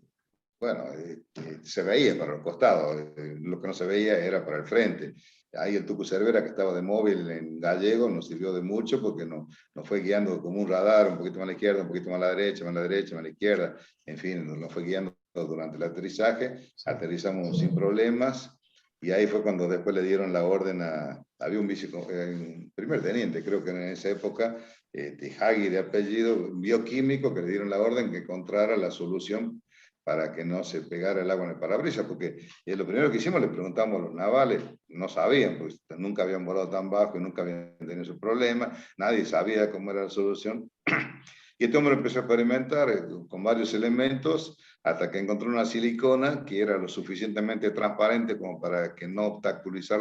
S2: bueno, se veía para los costados, lo que no se veía era para el frente. Ahí el Tucu Cervera, que estaba de móvil en Gallego, nos sirvió de mucho porque nos fue guiando como un radar, un poquito más a la izquierda, un poquito más a la derecha, más a la derecha, más a la izquierda, en fin, nos fue guiando durante el aterrizaje, aterrizamos sin problemas y ahí fue cuando después le dieron la orden había un primer teniente, creo que en esa época, Hagi de apellido, un bioquímico, que le dieron la orden que encontrara la solución para que no se pegara el agua en el parabrisas, porque lo primero que hicimos le preguntamos a los navales, no sabían, pues nunca habían volado tan bajo y nunca habían tenido ese problema, nadie sabía cómo era la solución. Y este hombre empezó a experimentar con varios elementos hasta que encontró una silicona que era lo suficientemente transparente como para que no obstaculizar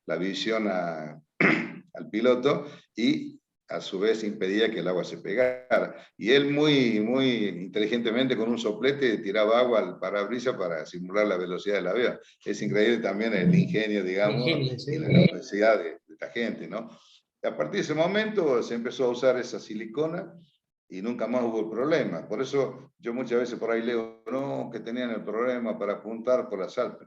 S2: la visión al piloto y a su vez impedía que el agua se pegara. Y él muy inteligentemente con un soplete tiraba agua al parabrisas para simular la velocidad del avión. Es increíble también el ingenio, digamos,
S1: ingenio,
S2: y
S1: ¿sí?
S2: la capacidad de esta gente, ¿no? A partir de ese momento se empezó a usar esa silicona y nunca más hubo problema. Por eso yo muchas veces por ahí leo, no, que tenían el problema para apuntar por la sal.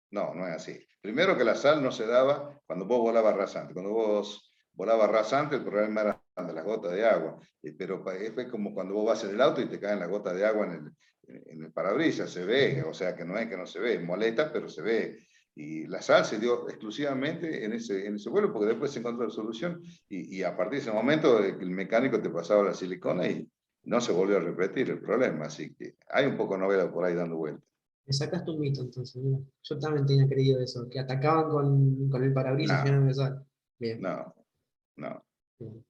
S2: No, no es así. Primero que la sal no se daba cuando vos volabas rasante. Cuando vos volabas rasante, el problema era de las gotas de agua. Pero es como cuando vos vas en el auto y te caen las gotas de agua en el parabrisas. Se ve, o sea que no es que no se ve, molesta, pero se ve. Y la sal se dio exclusivamente en ese vuelo porque después se encontró la solución y a partir de ese momento el mecánico te pasaba la silicona y no se volvió a repetir el problema. Así que hay un poco de novedad por ahí dando vueltas.
S1: Me sacaste un mito entonces, mira. Yo también tenía creído eso, que atacaban con el parabrisas
S2: No,
S1: llenando de sal. Bien,
S2: no, no.
S1: bien,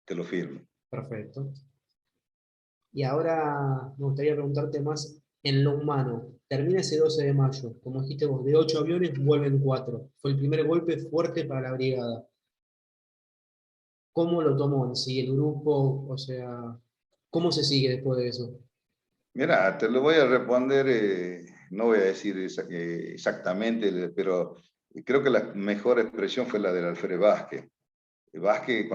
S2: Te lo firmo.
S1: perfecto. Y ahora me gustaría preguntarte más en lo humano. Termina ese 12 de mayo. Como dijiste vos, de 8 aviones vuelven 4. Fue el primer golpe fuerte para la brigada. ¿Cómo lo tomó en sí el grupo? O sea, ¿cómo se sigue después de eso?
S2: Mira, te lo voy a responder, no voy a decir exactamente, pero creo que la mejor expresión fue la del Alfred Vázquez. Vázquez,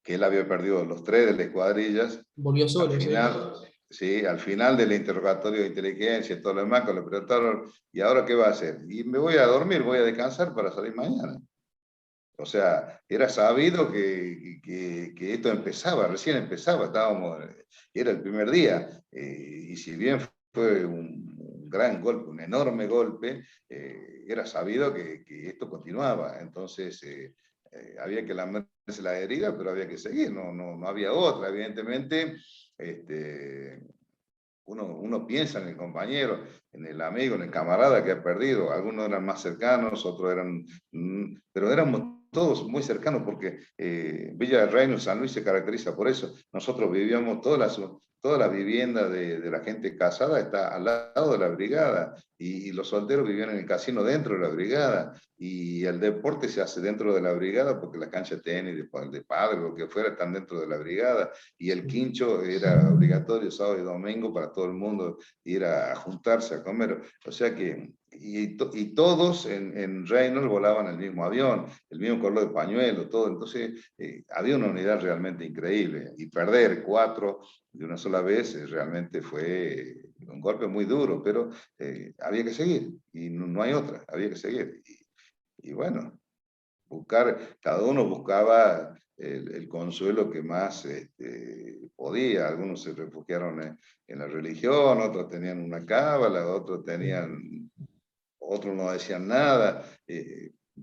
S2: que él había perdido los 3 de las escuadrillas,
S1: Volvió
S2: al
S1: solo, ¿sí?
S2: final, sí, al final del interrogatorio de inteligencia y todo lo demás, le preguntaron, ¿y ahora qué va a hacer? Y me voy a dormir, voy a descansar para salir mañana. O sea, era sabido que esto empezaba, recién empezaba, era el primer día, y si bien fue un gran golpe, un enorme golpe, era sabido que esto continuaba. Entonces, había que lamerse la herida, pero había que seguir, no había otra. Evidentemente, este, uno piensa en el compañero, en el amigo, en el camarada que ha perdido. Algunos eran más cercanos, otros eran, pero éramos todos muy cercanos porque Villa del Reino, San Luis se caracteriza por eso. Nosotros vivíamos toda la vivienda de la gente casada está al lado de la brigada y los solteros vivían en el casino dentro de la brigada y el deporte se hace dentro de la brigada porque la cancha de tenis, de padre, lo que fuera, están dentro de la brigada y el quincho era obligatorio sábado y domingo para todo el mundo ir a juntarse a comer. O sea que, y todos en Reynolds volaban el mismo avión, el mismo color de pañuelo, todo. Entonces había una unidad realmente increíble. Y perder 4 de una sola vez realmente fue un golpe muy duro, pero había que seguir. Y no hay otra, había que seguir. Y bueno, cada uno buscaba el consuelo que más podía. Algunos se refugiaron en la religión, otros tenían una cábala, otros no decían nada,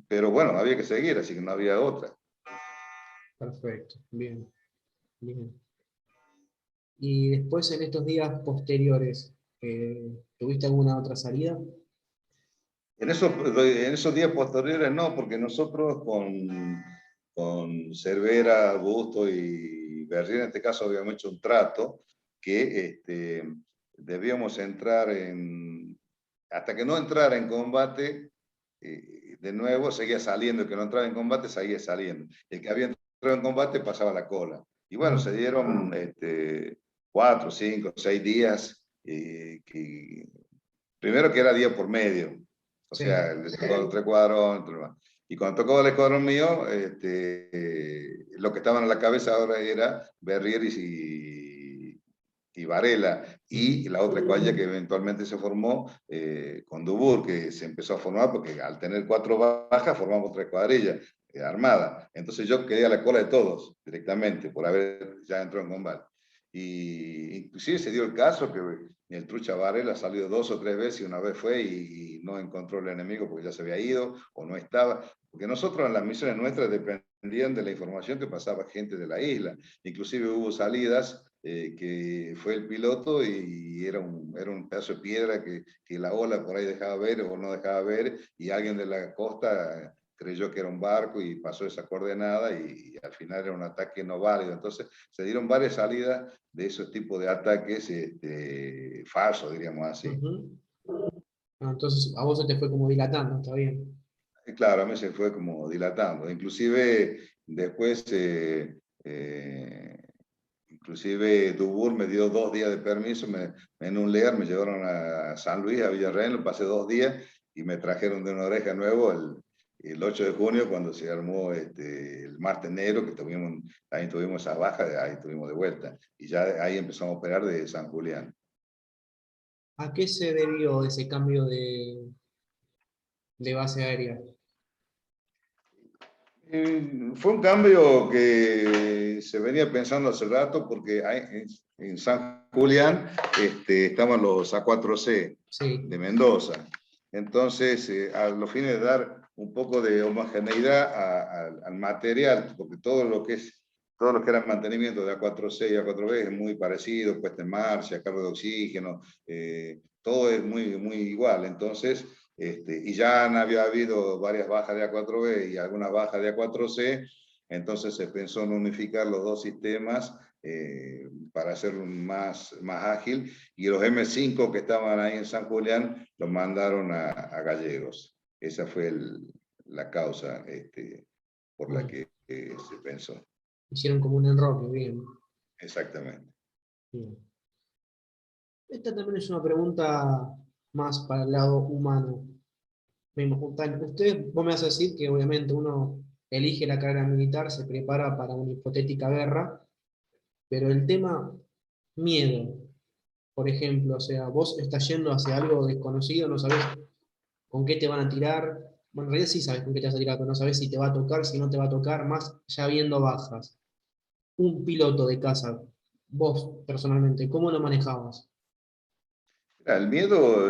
S2: pero bueno, había que seguir, así que no había otra.
S1: Perfecto, bien, bien. Y después en estos días posteriores, ¿tuviste alguna otra salida?
S2: En esos días posteriores no, porque nosotros con Cervera, Busto y Berrín, en este caso habíamos hecho un trato que debíamos entrar hasta que no entrara en combate, de nuevo seguía saliendo, el que no entraba en combate seguía saliendo. El que había entrado en combate pasaba la cola. Y bueno, se dieron 4, 5, 6 días, primero que era día por medio. O
S1: Sí.
S2: sea, el otro escuadrón. Y cuando tocó el escuadrón mío, lo que estaban a la cabeza ahora era Berrier y Varela, y la otra escuadrilla que eventualmente se formó con Dubur, que se empezó a formar porque al tener 4 bajas formamos otra escuadrilla armada. Entonces yo quedé a la cola de todos directamente por haber ya entrado en combate. Y inclusive se dio el caso que el Trucha Varela ha salido 2 o 3 veces y una vez fue y no encontró el enemigo porque ya se había ido o no estaba. Porque nosotros en las misiones nuestras dependían de la información que pasaba gente de la isla. Inclusive hubo salidas que fue el piloto y era un pedazo de piedra que la ola por ahí dejaba ver o no dejaba ver y alguien de la costa creyó que era un barco y pasó esa coordenada y al final era un ataque no válido. Entonces se dieron varias salidas de esos tipos de ataques falsos, diríamos así.
S1: Uh-huh. Entonces a vos se te fue como dilatando, está bien.
S2: Claro, a mí se fue como dilatando. Inclusive después, inclusive Dubur me dio 2 días de permiso, en un Lear me llevaron a San Luis, a Villarreal, pasé 2 días y me trajeron de una oreja nuevo el 8 de junio cuando se armó el martes negro, ahí tuvimos esa baja, ahí estuvimos de vuelta. Y ya ahí empezamos a operar de San Julián.
S1: ¿A qué se debió ese cambio de base aérea?
S2: Fue un cambio que se venía pensando hace rato porque en San Julián estaban los A4C
S1: Sí.
S2: de Mendoza. Entonces, a los fines de dar un poco de homogeneidad al material, porque todo lo que era mantenimiento de A4C y A4B es muy parecido, puesta en marcha, cargo de oxígeno, todo es muy, muy igual. Entonces, y ya había habido varias bajas de A4B y algunas bajas de A4C, entonces se pensó en unificar los 2 sistemas para hacerlo más ágil, y los M5 que estaban ahí en San Julián los mandaron a Gallegos. Esa fue la causa por la que se pensó.
S1: Hicieron como un enroque, bien.
S2: Exactamente.
S1: Bien. Esta también es una pregunta más para el lado humano. Vos me vas a decir que obviamente uno elige la carrera militar, se prepara para una hipotética guerra, pero el tema miedo, por ejemplo, o sea, vos estás yendo hacia algo desconocido, no sabés con qué te van a tirar. Bueno, en realidad sí sabes con qué te vas a tirar, pero no sabes si te va a tocar, si no te va a tocar, más ya viendo bajas. Un piloto de caza, vos personalmente, ¿cómo lo manejabas?
S2: El miedo,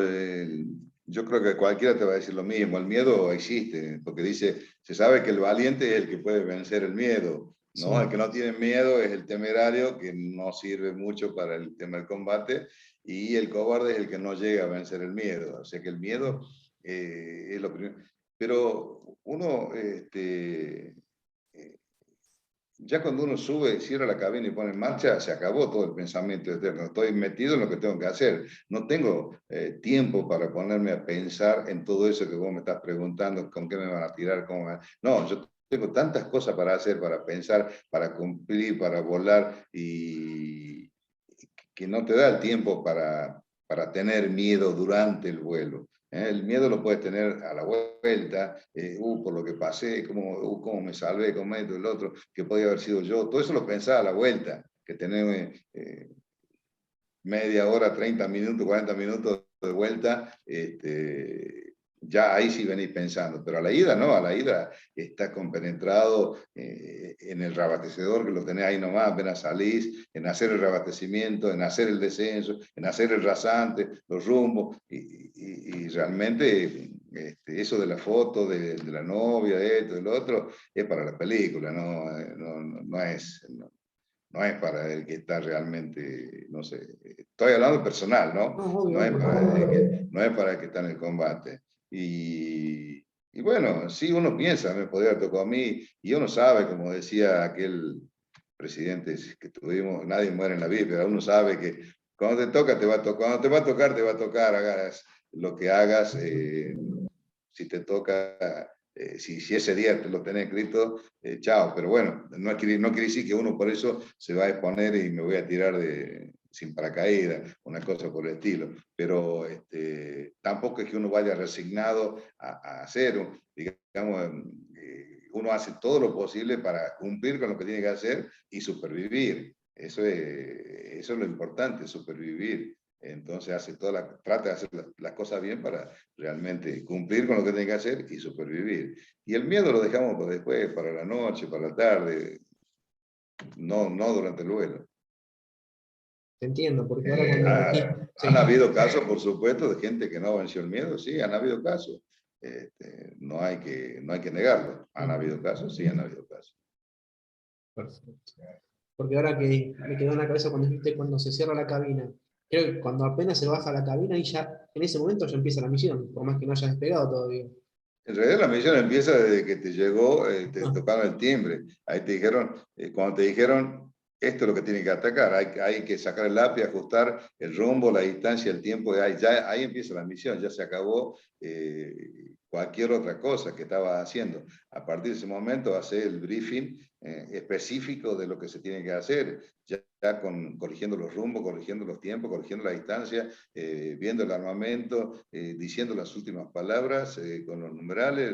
S2: yo creo que cualquiera te va a decir lo mismo. El miedo existe, porque dice, se sabe que el valiente es el que puede vencer el miedo, ¿no? El
S1: Sí,
S2: que no tiene miedo es el temerario, que no sirve mucho para el tema del combate, y el cobarde es el que no llega a vencer el miedo. O sea que el miedo es lo primero. Pero uno, ya cuando uno sube, cierra la cabina y pone en marcha, se acabó todo el pensamiento eterno. Estoy metido en lo que tengo que hacer. No tengo tiempo para ponerme a pensar en todo eso que vos me estás preguntando, con qué me van a tirar, cómo me... No, yo tengo tantas cosas para hacer, para pensar, para cumplir, para volar, y que no te da el tiempo para tener miedo durante el vuelo. El miedo lo puedes tener a la vuelta, por lo que pasé, cómo me salvé, cómo esto, el otro, que podía haber sido yo. Todo eso lo pensaba a la vuelta, que tener media hora, 30 minutos, 40 minutos de vuelta, ya ahí sí venís pensando, pero a la ida no, a la ida está compenetrado en el reabastecedor, que lo tenés ahí nomás, apenas salís, en hacer el reabastecimiento, en hacer el descenso, en hacer el rasante, los rumbos, y realmente eso de la foto, de la novia, de esto, del otro, es para la película, no es... No es para el que está realmente, no sé, estoy hablando personal, ¿no?
S1: no, obvio,
S2: No es
S1: obvio.
S2: para no es para el que está en el combate. Y bueno, sí, uno piensa, me podría haber tocado a mí, y uno sabe, como decía aquel presidente que tuvimos, nadie muere en la vida, pero uno sabe que cuando te toca, te va a tocar, cuando te va a tocar, te va a tocar, hagas lo que hagas, si te toca, si ese día te lo tenés escrito, chao, pero bueno, no quiere decir que uno por eso se va a exponer y me voy a tirar sin paracaídas, una cosa por el estilo, pero tampoco es que uno vaya resignado a hacer, digamos, uno hace todo lo posible para cumplir con lo que tiene que hacer y supervivir. Eso es lo importante, supervivir. Entonces trata de hacer las cosas bien para realmente cumplir con lo que tiene que hacer y supervivir. Y el miedo lo dejamos para después, para la noche, para la tarde, no durante el vuelo.
S1: Te entiendo, porque ahora cuando dijiste,
S2: Han
S1: sí,
S2: habido casos, por supuesto, de gente que no venció el miedo, sí, han habido casos. No hay que negarlo. Han habido casos, sí, han habido casos.
S1: perfecto. Porque ahora que me quedó en la cabeza cuando dijiste cuando se cierra la cabina, creo que cuando apenas se baja la cabina y ya en ese momento ya empieza la misión, por más que no hayas despegado todavía.
S2: En realidad la misión empieza desde que te llegó, te
S1: Ah,
S2: tocaron el timbre. Ahí te dijeron, cuando te dijeron, esto es lo que tiene que atacar, hay que sacar el lápiz, ajustar el rumbo, la distancia, el tiempo, ahí empieza la misión, ya se acabó cualquier otra cosa que estaba haciendo. A partir de ese momento hace el briefing específico de lo que se tiene que hacer, ya corrigiendo los rumbos, corrigiendo los tiempos, corrigiendo la distancia, viendo el armamento, diciendo las últimas palabras con los numerales,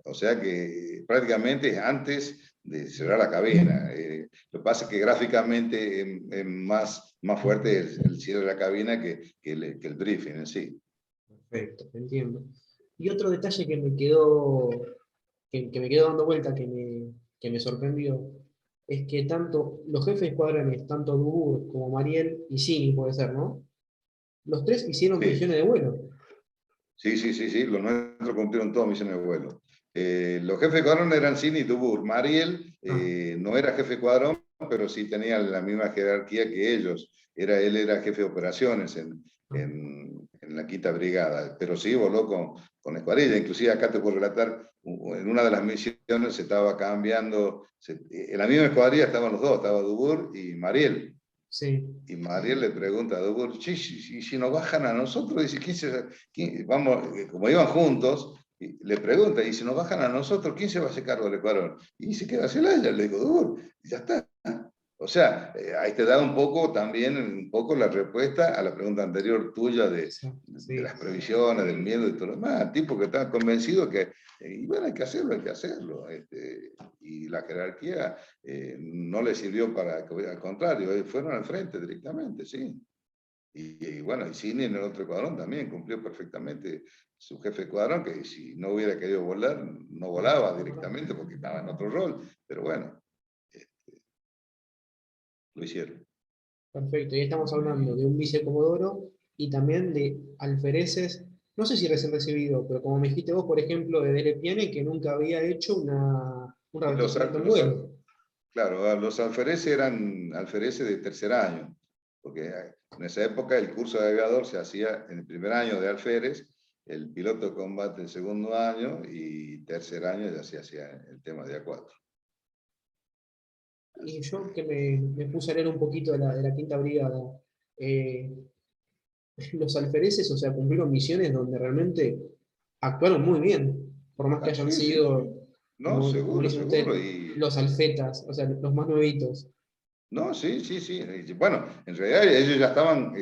S2: o sea que prácticamente es antes de cerrar la cabina. Lo que pasa es que gráficamente es más fuerte el cierre de la cabina que el briefing en sí.
S1: perfecto, entiendo. Y otro detalle que me quedó, que me quedó dando vuelta, que me sorprendió, es que tanto los jefes de escuadrones, tanto Dubur como Mariel y Cini, puede ser, ¿no? Los tres hicieron
S2: Sí,
S1: misiones de vuelo.
S2: sí, los nuestros cumplieron todas misiones de vuelo. Los jefes de cuadrón eran Cini y Dubur. Mariel
S1: Ah,
S2: no era jefe de cuadrón, pero sí tenía la misma jerarquía que ellos. Él era jefe de operaciones
S1: ah,
S2: en la quinta brigada, pero sí voló con escuadrilla. Inclusive acá te puedo relatar, en una de las misiones se estaba cambiando, en la misma escuadrilla estaban los dos, estaba Dubur y Mariel.
S1: sí,
S2: Y Mariel le pregunta a Dubur, si nos bajan a nosotros, dice, vamos, como iban juntos, y le pregunta, y si nos bajan a nosotros, ¿quién se va a hacer cargo del Ecuador? Y dice, queda Celaya, le digo, Dubur, y ya está. O sea, ahí te da un poco también un poco la respuesta a la pregunta anterior tuya de
S1: Sí.
S2: las previsiones, del miedo y todo lo demás. Tipo que está convencido que, y bueno, hay que hacerlo, hay que hacerlo. Y la jerarquía no le sirvió para, al contrario, fueron al frente directamente, sí. Y bueno, y Cini en el otro escuadrón también cumplió perfectamente su jefe de escuadrón, que si no hubiera querido volar, no volaba directamente porque estaba en otro rol. Pero bueno, lo hicieron.
S1: Perfecto, y estamos hablando de un vicecomodoro y también de alfereces, no sé si recién recibido, pero como me dijiste vos, por ejemplo, de Dele Piane, que nunca había hecho un
S2: Y
S1: abastecimiento en vuelo.
S2: claro, los alfereces eran alfereces de tercer año, porque en esa época el curso de aviador se hacía en el primer año de alférez, el piloto de combate el segundo año y tercer año ya se hacía el tema de A4.
S1: Y yo que me puse a leer un poquito de la Quinta Brigada, eh, los alfereces, o sea, cumplieron misiones donde realmente actuaron muy bien, por más que
S2: Ah,
S1: hayan
S2: sí, sí,
S1: sido,
S2: sí. No,
S1: como
S2: seguro,
S1: dicen
S2: seguro.
S1: ustedes, los alfetas, o sea, los más nuevitos.
S2: No, sí, sí, sí. Bueno, en realidad ellos ya estaban,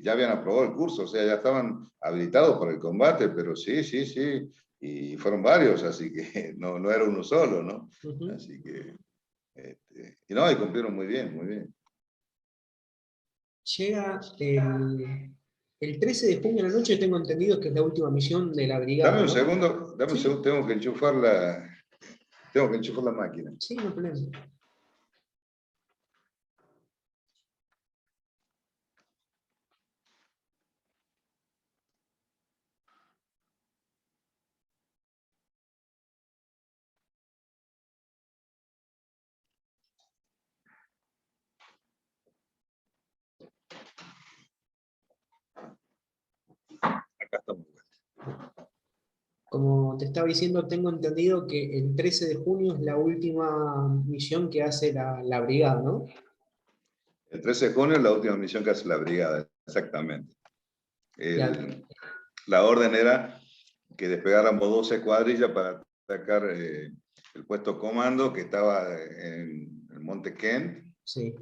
S2: ya habían aprobado el curso, o sea, ya estaban habilitados para el combate, pero sí, sí, sí. Y fueron varios, así que no, no era uno solo, ¿no?
S1: Ujú.
S2: Así que, y no, y cumplieron muy bien, muy bien.
S1: Llega el 13 de junio a la noche, tengo entendido que es la última misión de la brigada, ¿no?
S2: Dame un
S1: Sí,
S2: segundo, tengo que enchufar la máquina.
S1: sí, no hay problema.
S2: Acá estamos.
S1: Como te estaba diciendo, tengo entendido que el 13 de junio es la última misión que hace la brigada, ¿no?
S2: El 13 de junio es la última misión que hace la brigada, exactamente.
S1: Ya,
S2: La orden era que despegáramos 12 cuadrillas para atacar el puesto comando que estaba en el Monte Kent.
S1: sí.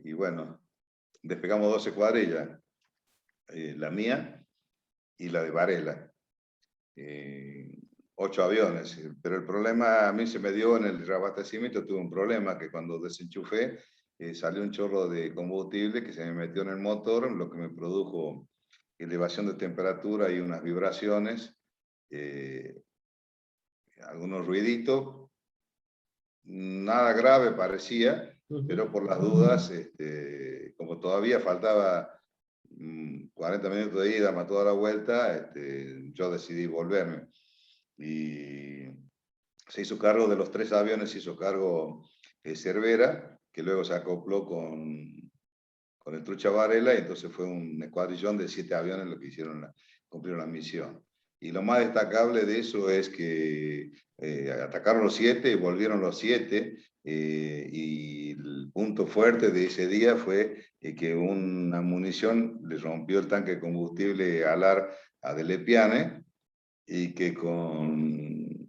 S2: Y bueno, despegamos 12 cuadrillas, la mía y la de Varela. 8 aviones, pero el problema a mí se me dio en el reabastecimiento, tuve un problema que cuando desenchufé salió un chorro de combustible que se me metió en el motor, lo que me produjo elevación de temperatura y unas vibraciones, eh, algunos ruiditos, nada grave parecía,
S1: Ujú.
S2: pero por las dudas, como todavía faltaba 40 minutos de ida más toda la vuelta, yo decidí volverme. Y se hizo cargo de los 3 aviones, se hizo cargo Cervera, que luego se acopló con el Trucha Varela, y entonces fue un escuadrillón de 7 aviones lo que cumplieron la misión. Y lo más destacable de eso es que atacaron los 7 y volvieron los 7, y el punto fuerte de ese día fue que una munición le rompió el tanque de combustible alar a Delepiane, y que con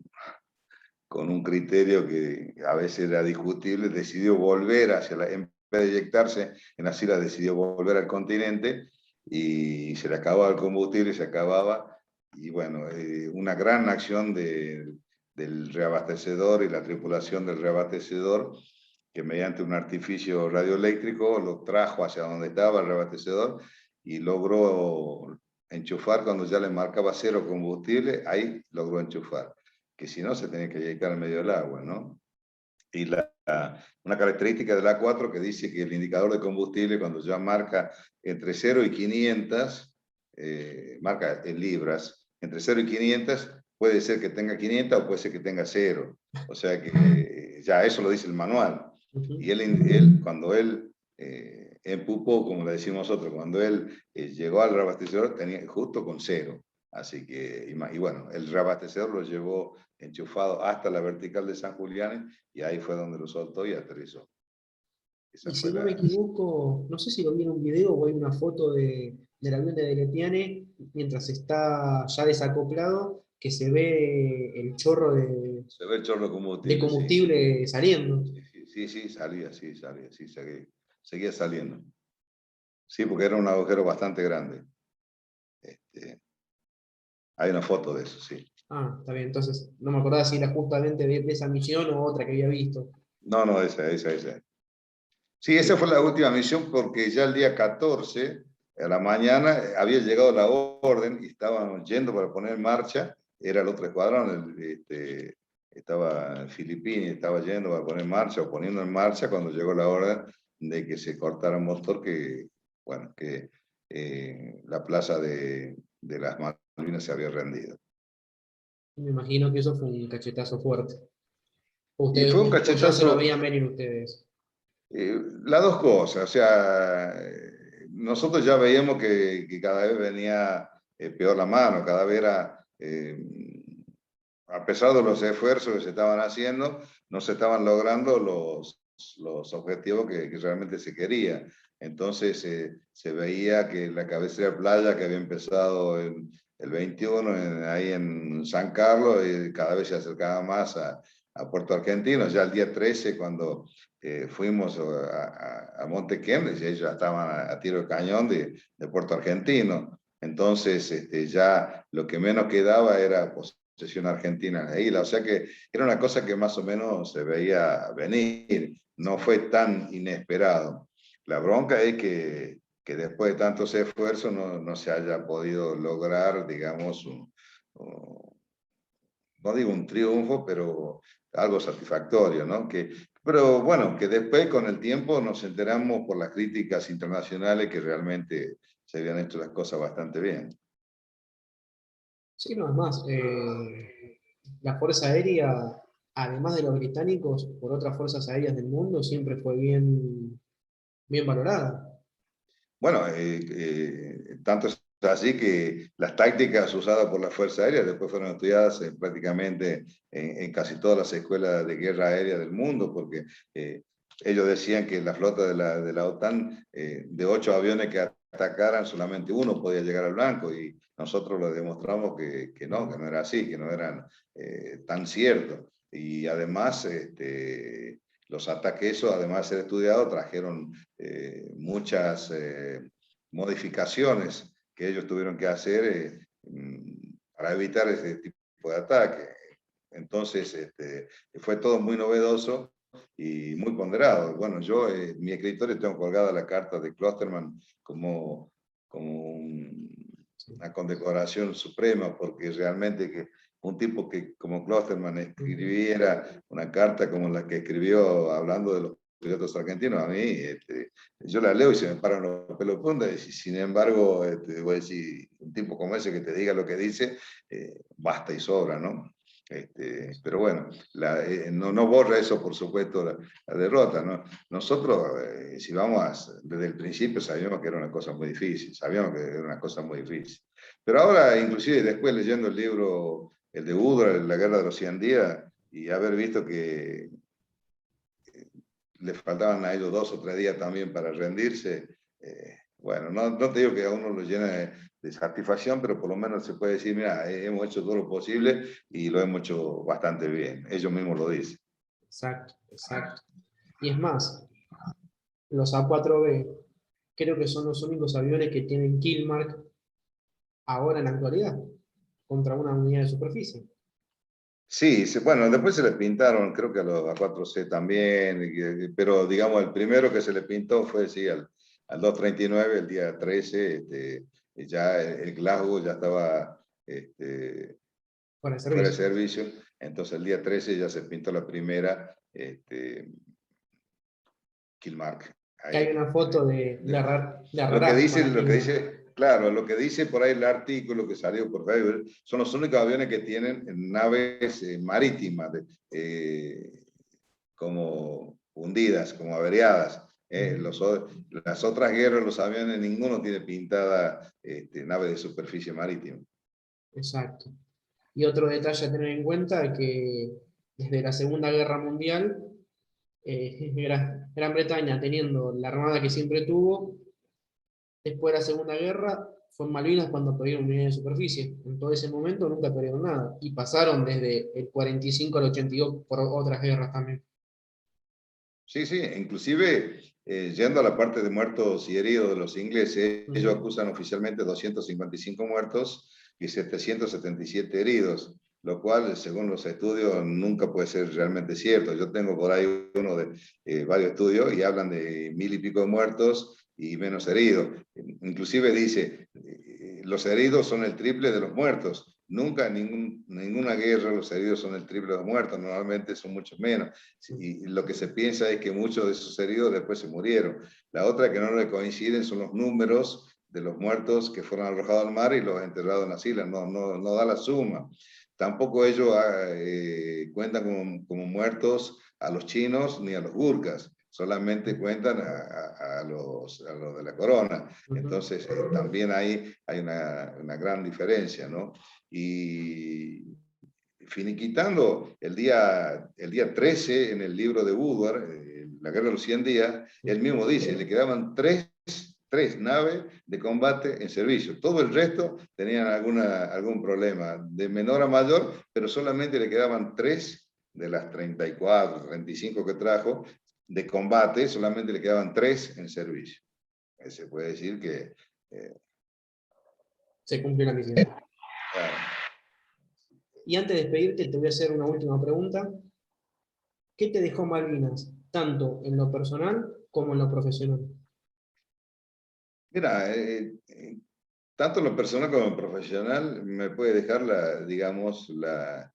S2: un criterio que a veces era discutible, decidió volver en vez de eyectarse en las islas, decidió volver al continente, y se le acababa el combustible, se acababa, y bueno, una gran acción del reabastecedor y la tripulación del reabastecedor, que mediante un artificio radioeléctrico lo trajo hacia donde estaba el reabastecedor y logró enchufar cuando ya le marcaba 0 combustible, ahí logró enchufar, que si no se tenía que eyectar en medio del agua, ¿no? Y una característica del A4 que dice que el indicador de combustible cuando ya marca entre 0 y 500, marca en libras, entre 0 y 500 puede ser que tenga 500 o puede ser que tenga 0. O sea que ya eso lo dice el manual.
S1: Ujú.
S2: Y cuando él empupó, como le decimos nosotros, cuando él llegó al reabastecedor, tenía justo con 0. Así que, y bueno, el reabastecedor lo llevó enchufado hasta la vertical de San Julián, y ahí fue donde lo soltó y aterrizó. Esa
S1: Y
S2: fue
S1: si no me
S2: la...
S1: equivoco, no sé si lo vi en un video o hay una foto del avión de Deletiane mientras está ya desacoplado, que se ve el chorro
S2: Se ve el chorro de
S1: de
S2: combustible, sí, sí.
S1: combustible saliendo.
S2: Sí, sí, sí, salía, sí, seguía saliendo. Sí, porque era un agujero bastante grande. Hay una foto de eso, sí.
S1: Ah, está bien, entonces no me acordaba si era justamente de esa misión o otra que había visto.
S2: No, no, esa. Sí, esa fue la última misión porque ya el día 14, a la mañana, había llegado la orden y estaban yendo para poner en marcha. Era el otro escuadrón, estaba Filippini, estaba yendo para poner en marcha o poniendo en marcha cuando llegó la orden de que se cortara el motor, bueno, que la plaza de las Malvinas se había rendido.
S1: Me imagino que eso fue un cachetazo fuerte.
S2: Y fue un
S1: O ya se lo
S2: cachetazo.
S1: veían venir ustedes.
S2: Las dos cosas, o sea, nosotros ya veíamos que cada vez venía peor la mano, cada vez era, a pesar de los esfuerzos que se estaban haciendo, no se estaban logrando los objetivos que realmente se quería. Entonces se veía que la cabecera de playa que había empezado el 21 ahí en San Carlos, cada vez se acercaba más a Puerto Argentino. Ya el día 13, cuando fuimos a Monte Kempes, y ellos ya estaban a tiro de cañón de Puerto Argentino. Entonces ya lo que menos quedaba era posesión argentina en la isla. O sea que era una cosa que más o menos se veía venir, no fue tan inesperado. La bronca es que después de tantos esfuerzos no se haya podido lograr, digamos, no digo un triunfo, pero algo satisfactorio, ¿no? Pero bueno, que después con el tiempo nos enteramos por las críticas internacionales que realmente se habían hecho las cosas bastante bien.
S1: Sí, no, es más, la Fuerza Aérea, además de los británicos, por otras fuerzas aéreas del mundo, siempre fue bien valorada.
S2: Bueno, tanto es así que las tácticas usadas por la Fuerza Aérea después fueron estudiadas prácticamente en casi todas las escuelas de guerra aérea del mundo, porque ellos decían que la flota de la OTAN, de 8 aviones que atacaran, solamente uno podía llegar al blanco, y nosotros lo demostramos que no era así, que no eran tan ciertos. Y además, los ataques, eso, además de ser estudiados, trajeron muchas modificaciones que ellos tuvieron que hacer para evitar ese tipo de ataque. Entonces, fue todo muy novedoso y muy ponderado. Bueno, yo en mi escritorio tengo colgada la carta de Klosterman como una condecoración suprema, porque realmente que un tipo que como Klosterman escribiera una carta como la que escribió hablando de los pilotos argentinos, a mí, yo la leo y se me paran los pelos de punta, y sin embargo, voy a decir, un tipo como ese que te diga lo que dice, basta y sobra, ¿no? Pero bueno, no borra eso, por supuesto, la derrota, ¿no? Nosotros, si vamos desde el principio, sabíamos que era una cosa muy difícil, sabíamos que era una cosa muy difícil. Pero ahora, inclusive después leyendo el libro, el de Woodward, La Guerra de los 100 días, y haber visto que le faltaban a ellos 2 o 3 días también para rendirse, bueno, no te digo que a uno lo llena de satisfacción, pero por lo menos se puede decir, mira, hemos hecho todo lo posible y lo hemos hecho bastante bien. Ellos mismos lo dicen.
S1: Exacto, exacto. Y es más, los A4B creo que son los únicos aviones que tienen kill mark ahora en la actualidad contra una unidad de superficie.
S2: Sí, bueno, después se le pintaron, creo que a los A4C también, pero digamos, el primero que se le pintó fue, sí, al 239, el día 13, ya el Glasgow ya estaba
S1: Para el
S2: fuera de
S1: servicio.
S2: servicio, entonces el día 13 ya se pintó la primera Killmark.
S1: Que hay
S2: Ahí.
S1: una foto de Ararat con la
S2: Lo que
S1: Killmark.
S2: dice, claro, lo que dice por ahí el artículo que salió por Facebook, son los únicos aviones que tienen naves marítimas, como hundidas, como averiadas. Las otras guerras, los aviones, ninguno tiene pintada nave de superficie marítima.
S1: Exacto. Y otro detalle a tener en cuenta es que desde la Segunda Guerra Mundial, Gran Bretaña teniendo la armada que siempre tuvo, después de la Segunda Guerra fue en Malvinas cuando perdieron unidades de superficie. En todo ese momento nunca perdieron nada. Y pasaron desde el 45 al 82 por otras guerras también.
S2: Sí, sí, inclusive yendo a la parte de muertos y heridos de los ingleses, ellos acusan oficialmente 255 muertos y 777 heridos, lo cual, según los estudios, nunca puede ser realmente cierto. Yo tengo por ahí uno de varios estudios y hablan de 1000 y pico de muertos y menos heridos. Inclusive dice, los heridos son el triple de los muertos. Nunca en ninguna guerra los heridos son el triple de los muertos, normalmente son muchos menos. Y lo que se piensa es que muchos de esos heridos después se murieron. La otra que no le coinciden son los números de los muertos que fueron arrojados al mar y los enterrados en las islas, no da la suma. Tampoco ellos cuentan como muertos a los chinos ni a los gurkas, solamente cuentan a los de la corona. Entonces también hay una gran diferencia, ¿no? Y finiquitando el día 13 en el libro de Woodward, La Guerra de los 100 Días, él mismo dice, le quedaban tres naves de combate en servicio. Todo el resto tenían algún problema, de menor a mayor, pero solamente le quedaban 3 de las 34, 35 que trajo de combate, solamente le quedaban 3 en servicio. Se puede decir que...
S1: se cumplió la misión. Claro. Y antes de despedirte, te voy a hacer una última pregunta. ¿Qué te dejó Malvinas, tanto en lo personal como en lo profesional?
S2: Mira, tanto en lo personal como en lo profesional me puede dejar digamos, la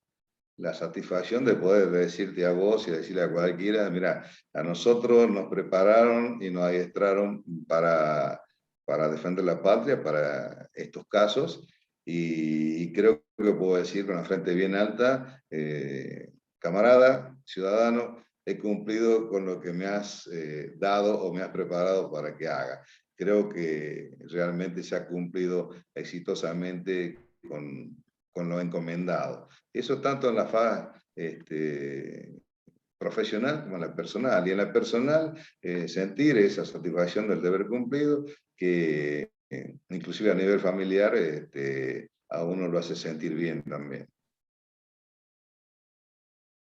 S2: satisfacción de poder decirte a vos y decirle a cualquiera, mira, a nosotros nos prepararon y nos adiestraron para defender la patria, para estos casos, y creo que puedo decir con la frente bien alta, camarada, ciudadano, he cumplido con lo que me has dado o me has preparado para que haga. Creo que realmente se ha cumplido exitosamente con lo encomendado. Eso tanto en la fase profesional como en la personal. Y en la personal, sentir esa satisfacción del deber cumplido, que inclusive a nivel familiar a uno lo hace sentir bien también.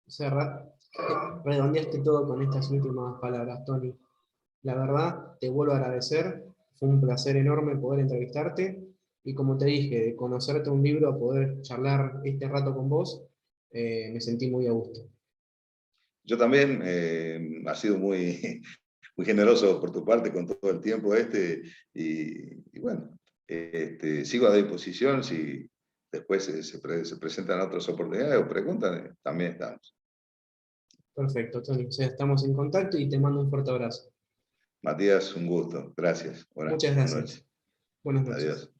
S1: Serrat, redondeaste todo con estas últimas palabras, Tony. La verdad, te vuelvo a agradecer. Fue un placer enorme poder entrevistarte. Y como te dije, de conocerte un libro a poder charlar este rato con vos, me sentí muy a gusto.
S2: Yo también, ha sido muy, muy generoso por tu parte con todo el tiempo y bueno, sigo a disposición si después se presentan otras oportunidades o preguntan, también estamos.
S1: Perfecto, Tony. O sea, estamos en contacto y te mando un fuerte abrazo.
S2: Matías, un gusto. Gracias.
S1: Muchas gracias.
S2: Noches.
S1: Buenas noches.
S2: Adiós.